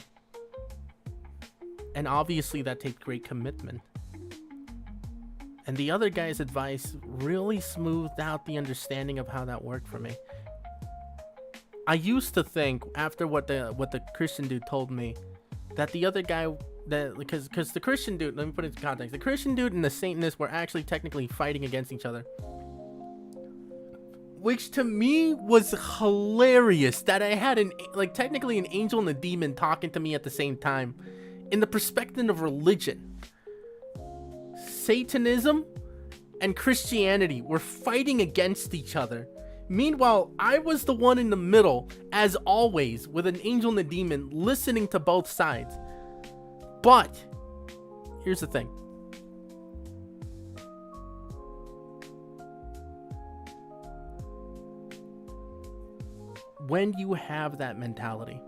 And obviously that takes great commitment. And the other guy's advice really smoothed out the understanding of how that worked for me. I used to think, after what the Christian dude told me, that the other guy, that because the Christian dude, let me put it into context, the Christian dude and the Satanist were actually technically fighting against each other. Which to me was hilarious, that I had technically an angel and a demon talking to me at the same time. In the perspective of religion, Satanism and Christianity were fighting against each other. Meanwhile, I was the one in the middle, as always, with an angel and a demon, listening to both sides. But here's the thing. When you have that mentality,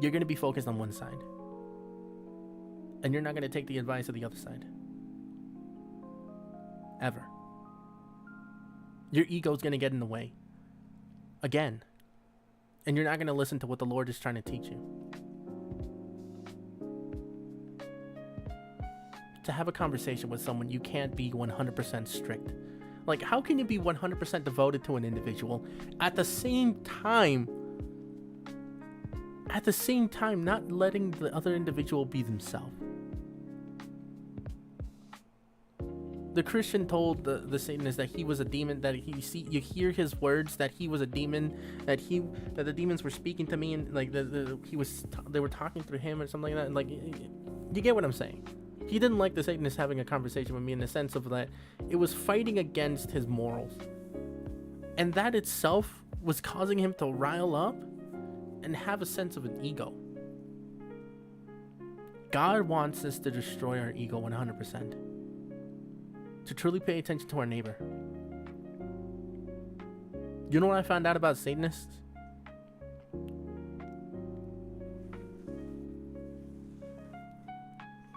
you're going to be focused on one side. And you're not going to take the advice of the other side. Ever. Your ego's going to get in the way. Again. And you're not going to listen to what the Lord is trying to teach you. To have a conversation with someone, you can't be 100% strict. Like, how can you be 100% devoted to an individual at the same time not letting the other individual be themselves? The Christian told the Satanist that he was a demon, that you hear his words, that he was a demon, that the demons were speaking to me, and like they were talking through him or something like that. And like, you get what I'm saying? He didn't like the Satanist having a conversation with me in the sense of that it was fighting against his morals. And that itself was causing him to rile up and have a sense of an ego. God wants us to destroy our ego 100%. To truly pay attention to our neighbor. You know what I found out about Satanists?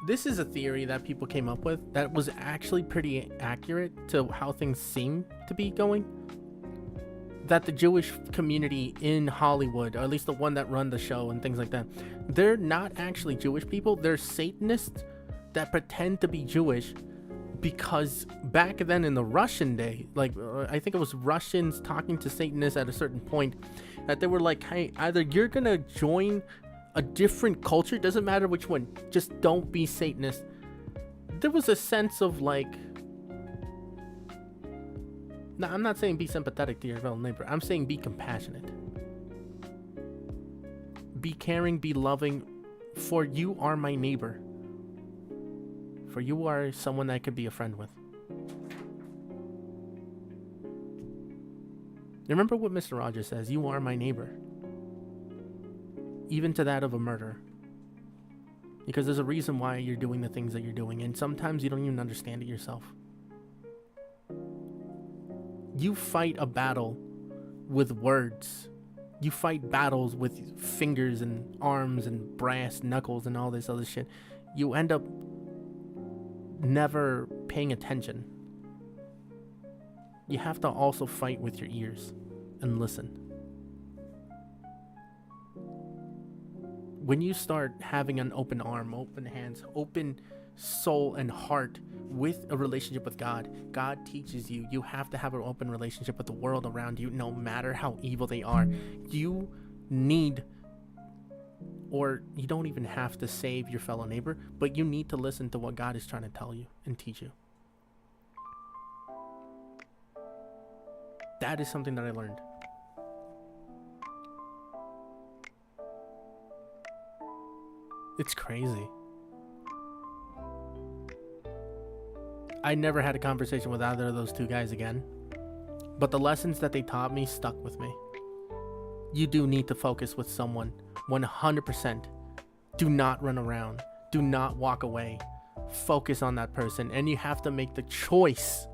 This is a theory that people came up with that was actually pretty accurate to how things seem to be going. That the Jewish community in Hollywood, or at least the one that run the show and things like that, they're not actually Jewish people. They're Satanists that pretend to be Jewish, because back then in the Russian day, like I think it was Russians talking to Satanists at a certain point, that they were like, hey, either you're gonna join a different culture, doesn't matter which one, just don't be Satanist. There was a sense of like, now I'm not saying be sympathetic to your fellow neighbor, I'm saying be compassionate, be caring, be loving, for you are my neighbor, for you are someone I could be a friend with. Remember what Mr. Rogers says, you are my neighbor. Even to that of a murderer. Because there's a reason why you're doing the things that you're doing, and sometimes you don't even understand it yourself. You fight a battle with words. You fight battles with fingers and arms and brass knuckles and all this other shit. You end up never paying attention. You have to also fight with your ears and listen. When you start having an open arm, open hands, open soul and heart with a relationship with God, God teaches you, you have to have an open relationship with the world around you, no matter how evil they are. You need, or you don't even have to save your fellow neighbor, but you need to listen to what God is trying to tell you and teach you. That is something that I learned. It's crazy. I never had a conversation with either of those two guys again. But the lessons that they taught me stuck with me. You do need to focus with someone 100%. Do not run around. Do not walk away. Focus on that person. And you have to make the choice.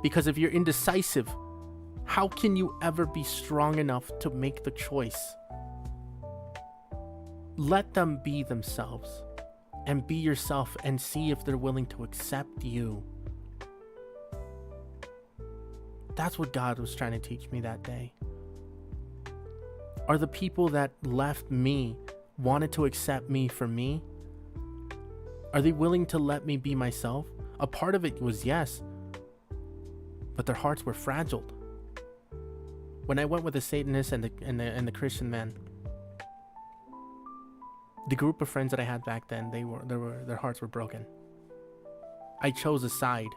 Because if you're indecisive, how can you ever be strong enough to make the choice? Let them be themselves and be yourself and see if they're willing to accept you. That's what God was trying to teach me that day. Are the people that left me wanted to accept me for me? Are they willing to let me be myself? A part of it was yes, but their hearts were frazzled. When I went with the Satanist and the Christian man, the group of friends that I had back then, their hearts were broken. I chose a side.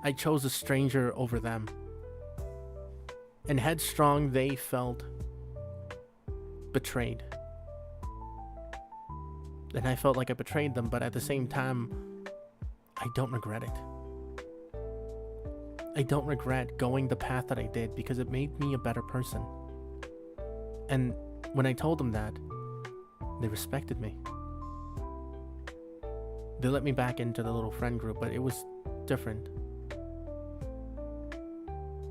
I chose a stranger over them. And headstrong, they felt betrayed. And I felt like I betrayed them, but at the same time, I don't regret it. I don't regret going the path that I did because it made me a better person. And when I told them that, they respected me. They let me back into the little friend group, but it was different.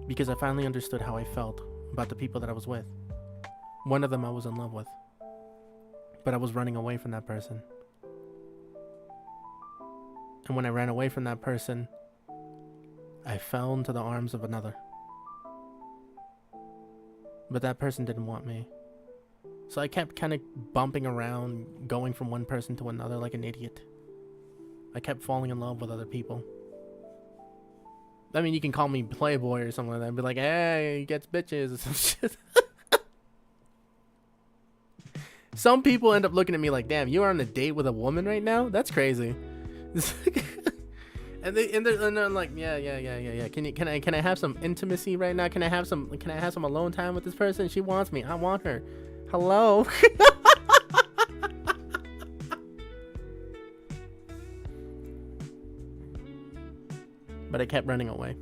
Because I finally understood how I felt about the people that I was with. One of them I was in love with. But I was running away from that person. And when I ran away from that person, I fell into the arms of another. But that person didn't want me. So I kept kind of bumping around, going from one person to another like an idiot. I kept falling in love with other people. I mean, you can call me playboy or something like that. Be like, hey, he gets bitches or some shit. Some people end up looking at me like, damn, you are on a date with a woman right now? That's crazy. and they're like, yeah. Can I have some intimacy right now? Can I have some alone time with this person? She wants me. I want her. Hello. But I kept running away.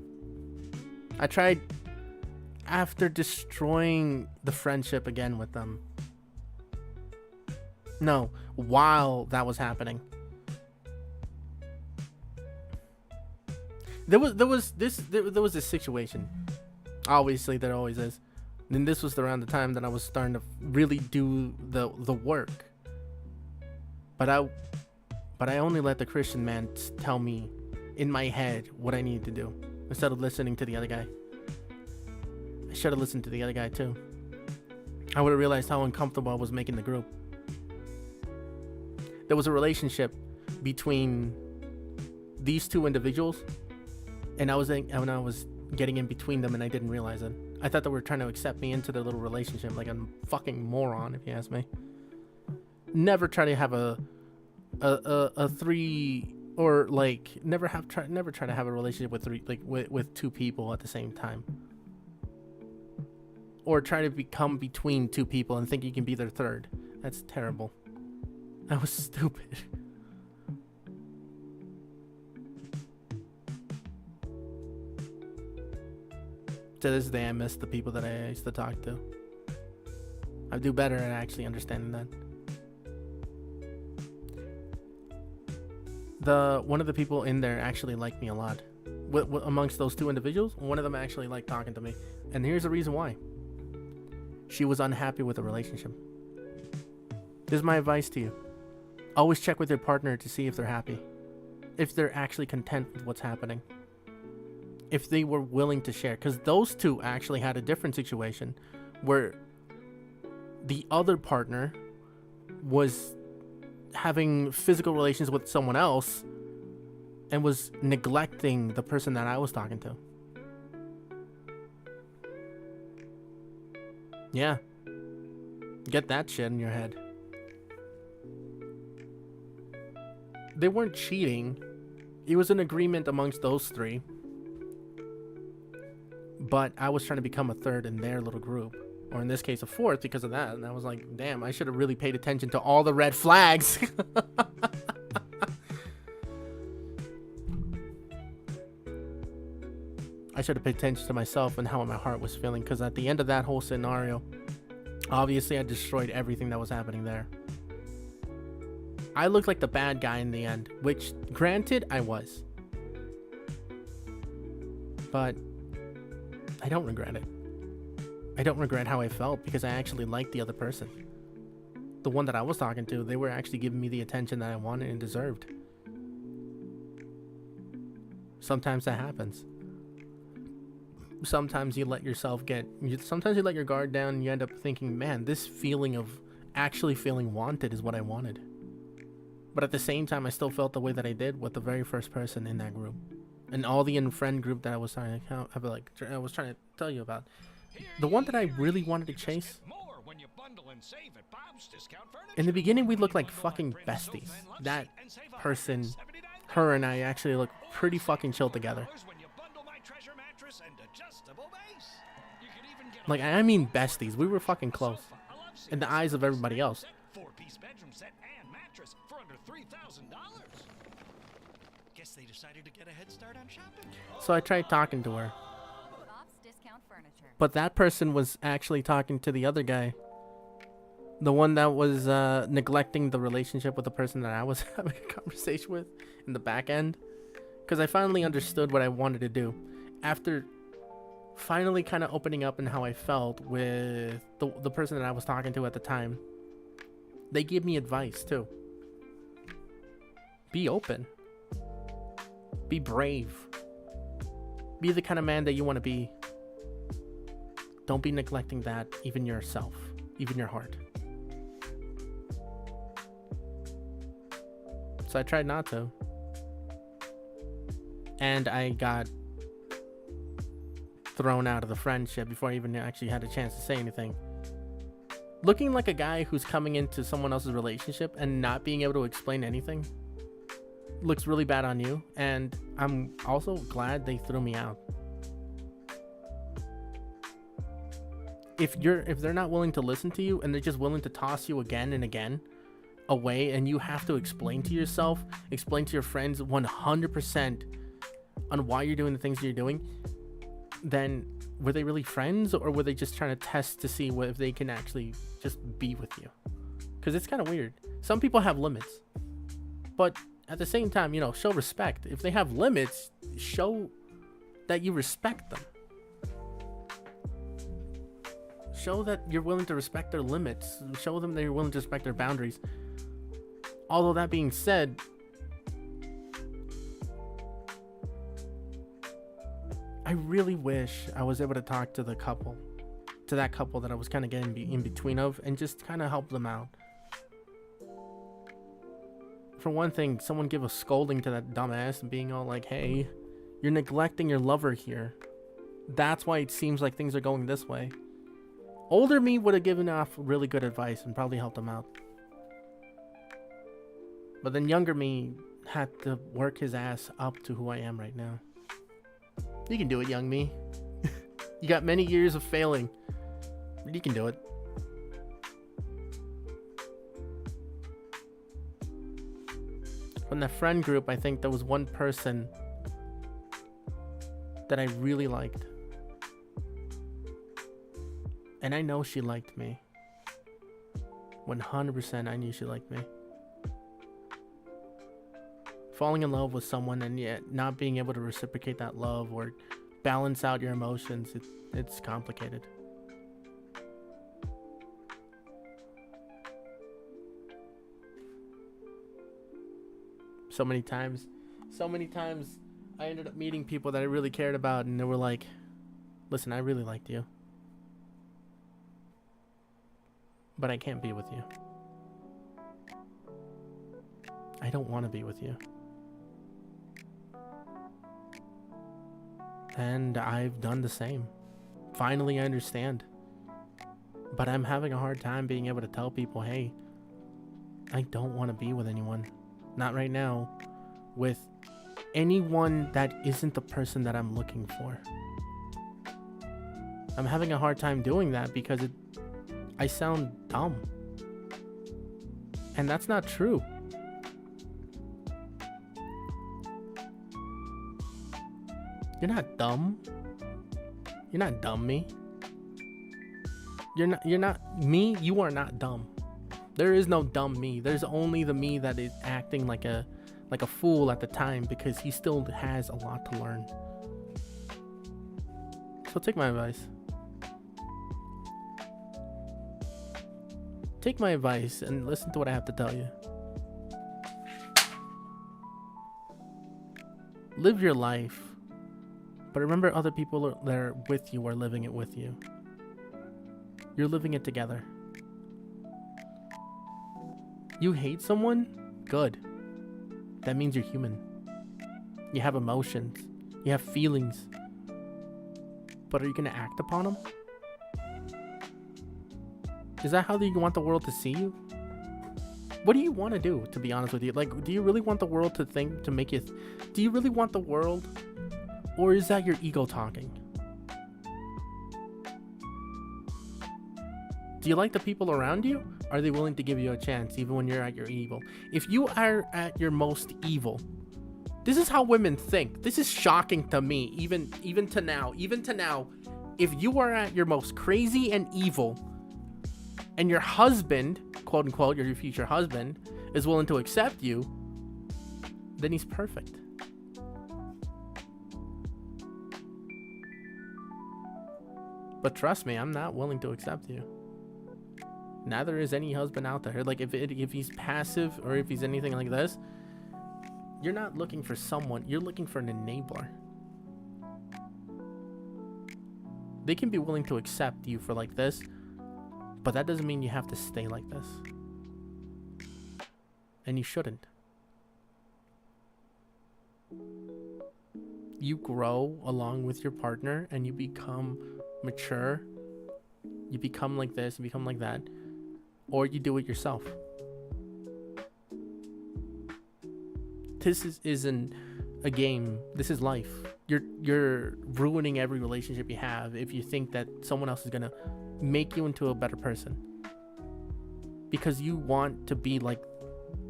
I tried after destroying the friendship again with them. No, while that was happening. There was this situation. Obviously, there always is. And this was around the time that I was starting to really do the work. But I only let the Christian man tell me in my head what I needed to do instead of listening to the other guy. I should have listened to the other guy too. I would have realized how uncomfortable I was making the group. There was a relationship between these two individuals, and I was getting in between them, and I didn't realize it. I thought they were trying to accept me into their little relationship, like a fucking moron, if you ask me. Never try to have a three, or like never try to have a relationship with three, like with two people at the same time, or try to become between two people and think you can be their third. That's terrible. That was stupid. To this day, I miss the people that I used to talk to. I do better at actually understanding that. One of the people in there actually liked me a lot. Amongst those two individuals, one of them actually liked talking to me. And here's the reason why. She was unhappy with the relationship. This is my advice to you. Always check with your partner to see if they're happy. If they're actually content with what's happening. If they were willing to share. Because those two actually had a different situation where the other partner was having physical relations with someone else and was neglecting the person that I was talking to. Yeah. Get that shit in your head. They weren't cheating. It was an agreement amongst those three. But I was trying to become a third in their little group. Or in this case, a fourth because of that. And I was like, damn, I should have really paid attention to all the red flags. I should have paid attention to myself and how my heart was feeling. Because at the end of that whole scenario, obviously I destroyed everything that was happening there. I looked like the bad guy in the end, which granted I was. But I don't regret it. I don't regret how I felt because I actually liked the other person. The one that I was talking to, they were actually giving me the attention that I wanted and deserved. Sometimes that happens. Sometimes you let yourself sometimes you let your guard down and you end up thinking, man, this feeling of actually feeling wanted is what I wanted. But at the same time, I still felt the way that I did with the very first person in that group. And all the in-friend group that I was trying to tell you about. The one that I really wanted to chase. In the beginning, we looked like fucking besties. That person, her and I actually looked pretty fucking chill together. Like, I mean besties. We were fucking close. In the eyes of everybody else. They decided to get a head start on shopping. So I tried talking to her. But that person was actually talking to the other guy. The one that was neglecting the relationship with the person that I was having a conversation with in the back end. Because I finally understood what I wanted to do. After finally kind of opening up in how I felt with the person that I was talking to at the time. They give me advice too. Be open. Be brave. Be the kind of man that you want to be. Don't be neglecting that, even yourself, even your heart. So I tried not to. And I got thrown out of the friendship before I even actually had a chance to say anything. Looking like a guy who's coming into someone else's relationship and not being able to explain anything looks really bad on you. And I'm also glad they threw me out. If they're not willing to listen to you and they're just willing to toss you again and again away, and you have to explain to yourself, explain to your friends 100% on why you're doing the things you're doing, then were they really friends, or were they just trying to test to see if they can actually just be with you? Because it's kind of weird. Some people have limits, but at the same time, you know, show respect. If they have limits, show that you respect them. Show that you're willing to respect their limits. Show them that you're willing to respect their boundaries. Although that being said, I really wish I was able to talk to that couple that I was kind of getting in between of, and just kind of help them out. For one thing, someone give a scolding to that dumbass and being all like, hey, you're neglecting your lover here. That's why it seems like things are going this way. Older me would have given off really good advice and probably helped them out. But then younger me had to work his ass up to who I am right now. You can do it, young me. You got many years of failing. You can do it. From that friend group, I think there was one person that I really liked. And I know she liked me. 100% I knew she liked me. Falling in love with someone and yet not being able to reciprocate that love or balance out your emotions, it's complicated. So many times I ended up meeting people that I really cared about, and they were like, listen, I really liked you, but I can't be with you. I don't want to be with you. And I've done the same. Finally, I understand. But I'm having a hard time being able to tell people, hey, I don't want to be with anyone. Not right now. With anyone that isn't the person that I'm looking for. I'm having a hard time doing that because I sound dumb. And that's not true. You're not dumb. You're not dumb, me. You're not me. You are not dumb. There is no dumb me. There's only the me that is acting like a fool at the time because he still has a lot to learn. So take my advice. Take my advice and listen to what I have to tell you. Live your life. But remember, other people that are with you are living it with you. You're living it together. You hate someone? Good. That means you're human. You have emotions. You have feelings. But are you going to act upon them? Is that how you want the world to see you? What do you want to do, to be honest with you? Like, do you really want the world to think, to make you... Do you really want the world... Or is that your ego talking? Do you like the people around you? Are they willing to give you a chance even when you're at your evil? If you are at your most evil, this is how women think. This is shocking to me, even to now. Even to now, if you are at your most crazy and evil, and your husband, quote unquote, your future husband, is willing to accept you, then he's perfect. But trust me, I'm not willing to accept you. Neither is any husband out there. Like, if he's passive or if he's anything like this, you're not looking for someone. You're looking for an enabler. They can be willing to accept you for like this, but that doesn't mean you have to stay like this. And you shouldn't. You grow along with your partner and you become mature. You become like this, you become like that. Or you do it yourself. This isn't a game. This is life. You're ruining every relationship you have if you think that someone else is gonna make you into a better person. Because you want to be like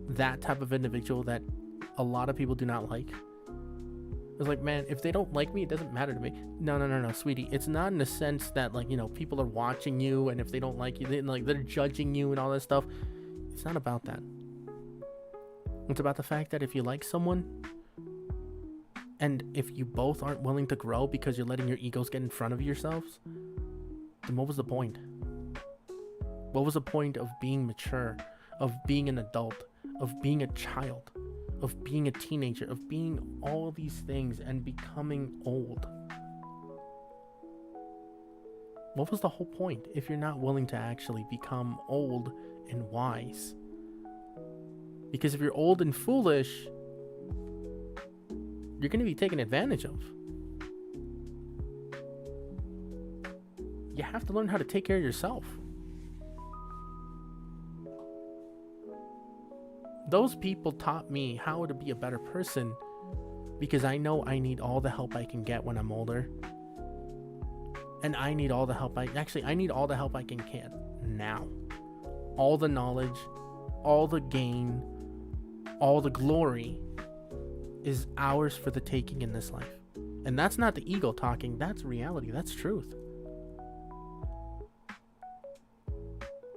that type of individual that a lot of people do not like. It's like, man, if they don't like me, it doesn't matter to me. No, sweetie. It's not in the sense that, like, you know, people are watching you, and if they don't like you, they're judging you and all that stuff. It's not about that. It's about the fact that if you like someone, and if you both aren't willing to grow because you're letting your egos get in front of yourselves, then what was the point? What was the point of being mature, of being an adult, of being a child, of being a teenager, of being all these things and becoming old? What was the whole point if you're not willing to actually become old and wise? Because if you're old and foolish, you're going to be taken advantage of. You have to learn how to take care of yourself. Those people taught me how to be a better person because I know I need all the help I can get when I'm older. And I need all the help I need all the help I can get now. All the knowledge, all the gain, all the glory is ours for the taking in this life. And that's not the ego talking, that's reality, that's truth.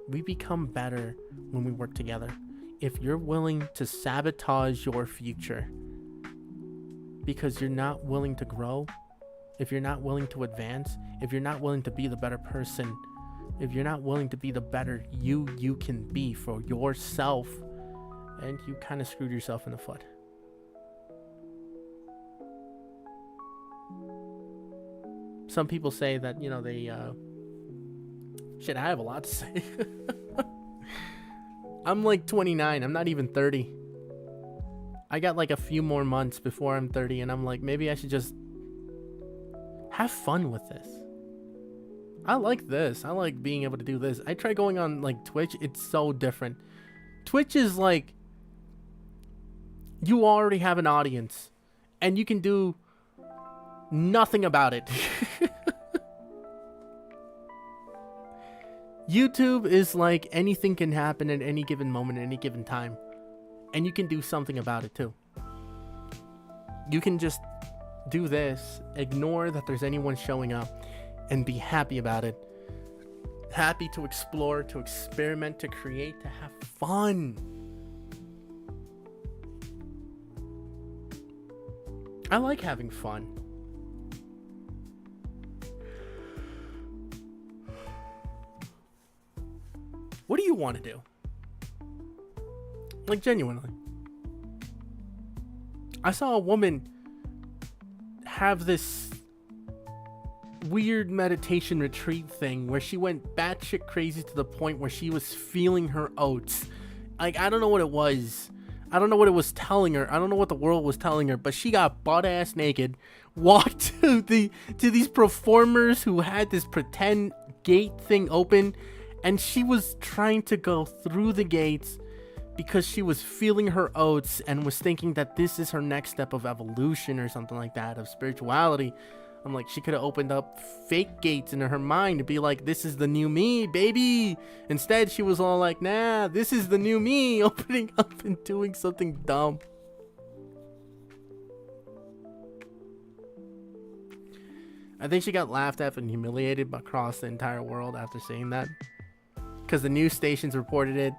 We become better when we work together. If you're willing to sabotage your future because you're not willing to grow, if you're not willing to advance, if you're not willing to be the better person, if you're not willing to be the better you can be for yourself, and you kind of screwed yourself in the foot. Some people say that, you know, they shit, I have a lot to say. I'm like 29. I'm not even 30. I got like a few more months before I'm 30, and I'm like, maybe I should just have fun with this. I like this. I like being able to do this. I try going on like Twitch. It's so different. Twitch is like, you already have an audience and you can do nothing about it. YouTube is like anything can happen at any given moment, at any given time. And you can do something about it too. You can just do this, ignore that there's anyone showing up, and be happy about it. Happy to explore, to experiment, to create, to have fun. I like having fun. What do you want to do? Like, genuinely. I saw a woman have this weird meditation retreat thing where she went batshit crazy to the point where she was feeling her oats. Like, I don't know what it was. I don't know what it was telling her. I don't know what the world was telling her, but she got butt-ass naked, walked to these performers who had this pretend gate thing open, and she was trying to go through the gates because she was feeling her oats and was thinking that this is her next step of evolution or something like that, of spirituality. I'm like, she could have opened up fake gates in her mind to be like, this is the new me, baby. Instead, she was all like, nah, this is the new me, opening up and doing something dumb. I think she got laughed at and humiliated across the entire world after saying that. Because the news stations reported it.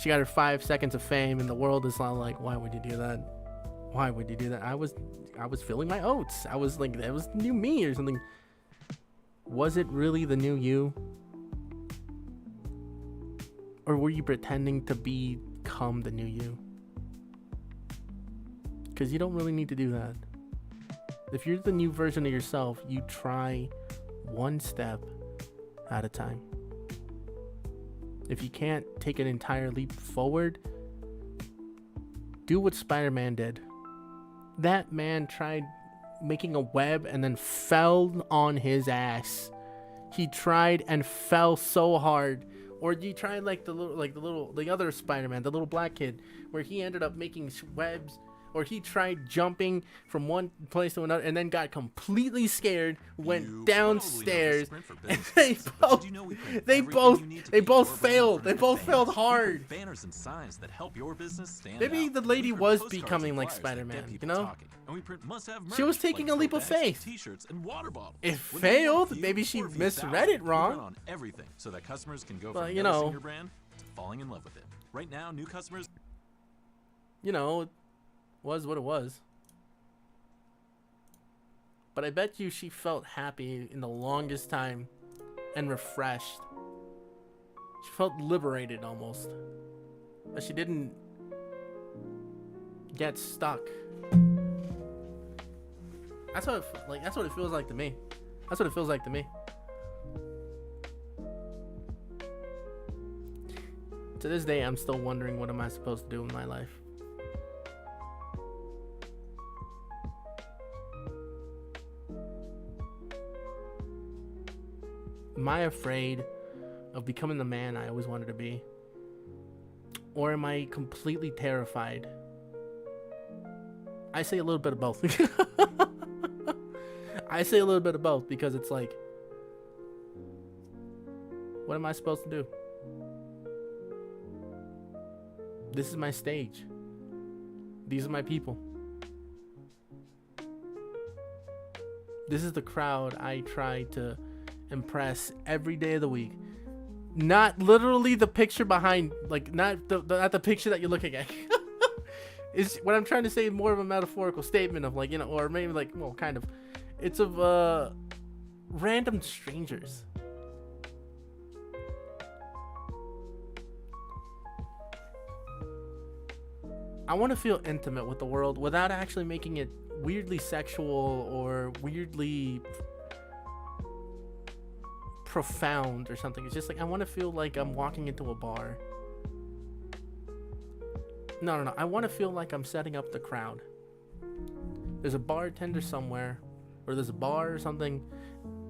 She got her 5 seconds of fame, and the world is all like, why would you do that? Why would you do that? I was feeling my oats. I was like, that was the new me or something. Was it really the new you? Or were you pretending to become the new you? Because you don't really need to do that. If you're the new version of yourself, you try one step at a time. If you can't take an entire leap forward, do what Spider-Man did. That man tried making a web and then fell on his ass. He tried and fell so hard. Or you tried like the other Spider-Man, the little black kid, where he ended up making webs. Or he tried jumping from one place to another and then got completely scared, went downstairs, and they both failed. They both failed hard. Banners and signs that help your business stand Maybe out. the lady was becoming like Spider-Man, you know? She was taking a leap of faith. T-shirts and water bottles. It failed. Maybe she misread it wrong. On everything so that customers can go But, from you noticing know, your brand to falling in love with it. Right now, new customers. You know, was what it was. But I bet you she felt happy in the longest time and refreshed. She felt liberated almost. But she didn't get stuck. That's what it feels like to me. That's what it feels like to me. To this day, I'm still wondering, what am I supposed to do in my life? Am I afraid of becoming the man I always wanted to be? Or am I completely terrified? I say a little bit of both. I say a little bit of both because it's like, what am I supposed to do? This is my stage. These are my people. This is the crowd I try to impress every day of the week. Not literally the picture behind, like not the picture that you're looking at. Is what I'm trying to say more of a metaphorical statement of, like, you know, or maybe like, well, kind of. It's of random strangers. I want to feel intimate with the world without actually making it weirdly sexual or weirdly profound or something. It's just like, I want to feel like I'm walking into a bar. No. I want to feel like I'm setting up the crowd. There's a bartender somewhere, or there's a bar or something,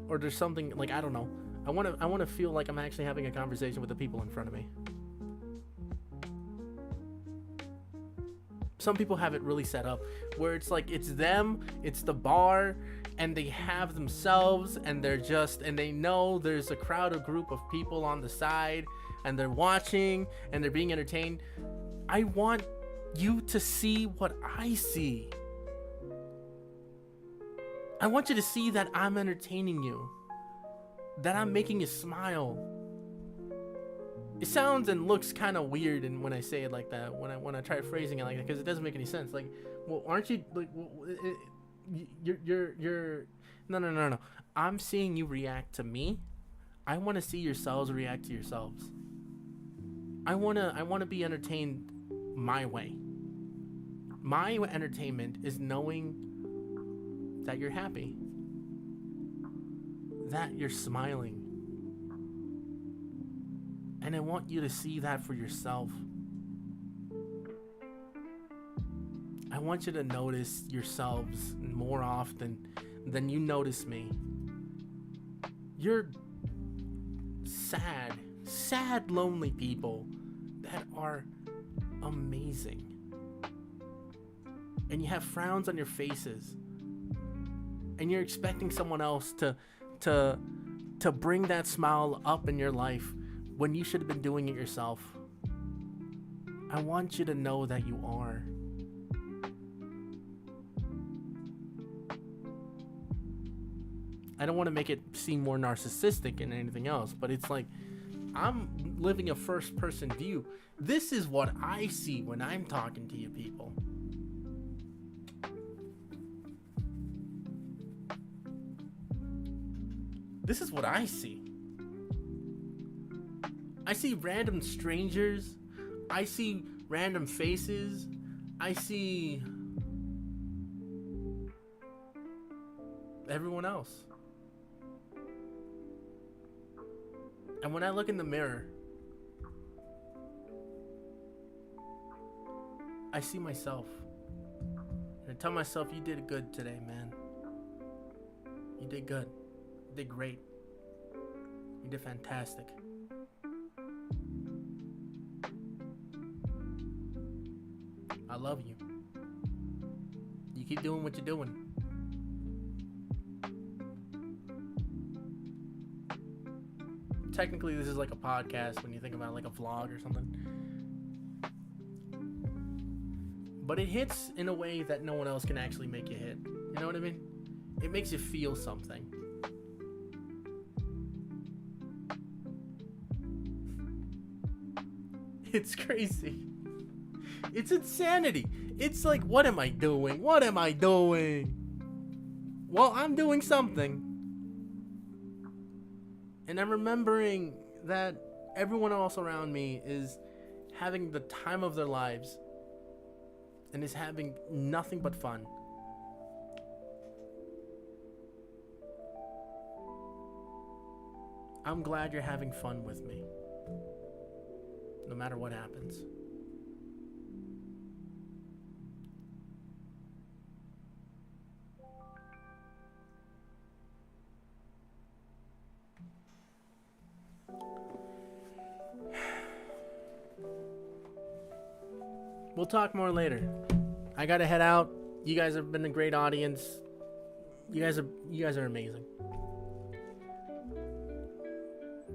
or there's something, like, I don't know. I want to feel like I'm actually having a conversation with the people in front of me. Some people have it really set up where it's like, it's them, it's the bar, and they have themselves, and they're just, and they know there's a crowd, a group of people on the side, and they're watching, and they're being entertained. I want you to see what I see. I want you to see that I'm entertaining you, that I'm making you smile. It sounds and looks kind of weird, and when I say it like that, when I try phrasing it like that, because it doesn't make any sense. Like, well, aren't you like? You're no. I'm seeing you react to me. I want to see yourselves react to yourselves. I wanna be entertained my way. My entertainment is knowing that you're happy, that you're smiling. And I want you to see that for yourself. I want you to notice yourselves more often than you notice me. You're sad, lonely people that are amazing. And you have frowns on your faces. And you're expecting someone else to bring that smile up in your life when you should have been doing it yourself. I want you to know that you are. I don't want to make it seem more narcissistic than anything else, but it's like, I'm living a first person view. This is what I see when I'm talking to you people. This is what I see. I see random strangers. I see random faces. I see everyone else. And when I look in the mirror, I see myself. And I tell myself, you did good today, man. You did good. You did great. You did fantastic. I love you. You keep doing what you're doing. Technically, this is like a podcast when you think about like a vlog or something. But it hits in a way that no one else can actually make you hit. You know what I mean? It makes you feel something. It's crazy. It's insanity. It's like, what am I doing? What am I doing? Well, I'm doing something. And I'm remembering that everyone else around me is having the time of their lives and is having nothing but fun. I'm glad you're having fun with me, no matter what happens. We'll talk more later. I gotta head out. You guys have been a great audience. You guys are amazing.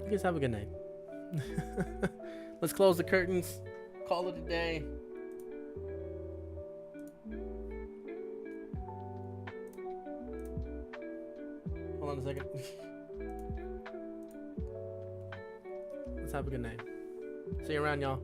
You guys have a good night. Let's close the curtains. Call it a day. Hold on a second. Let's have a good night. See you around, y'all.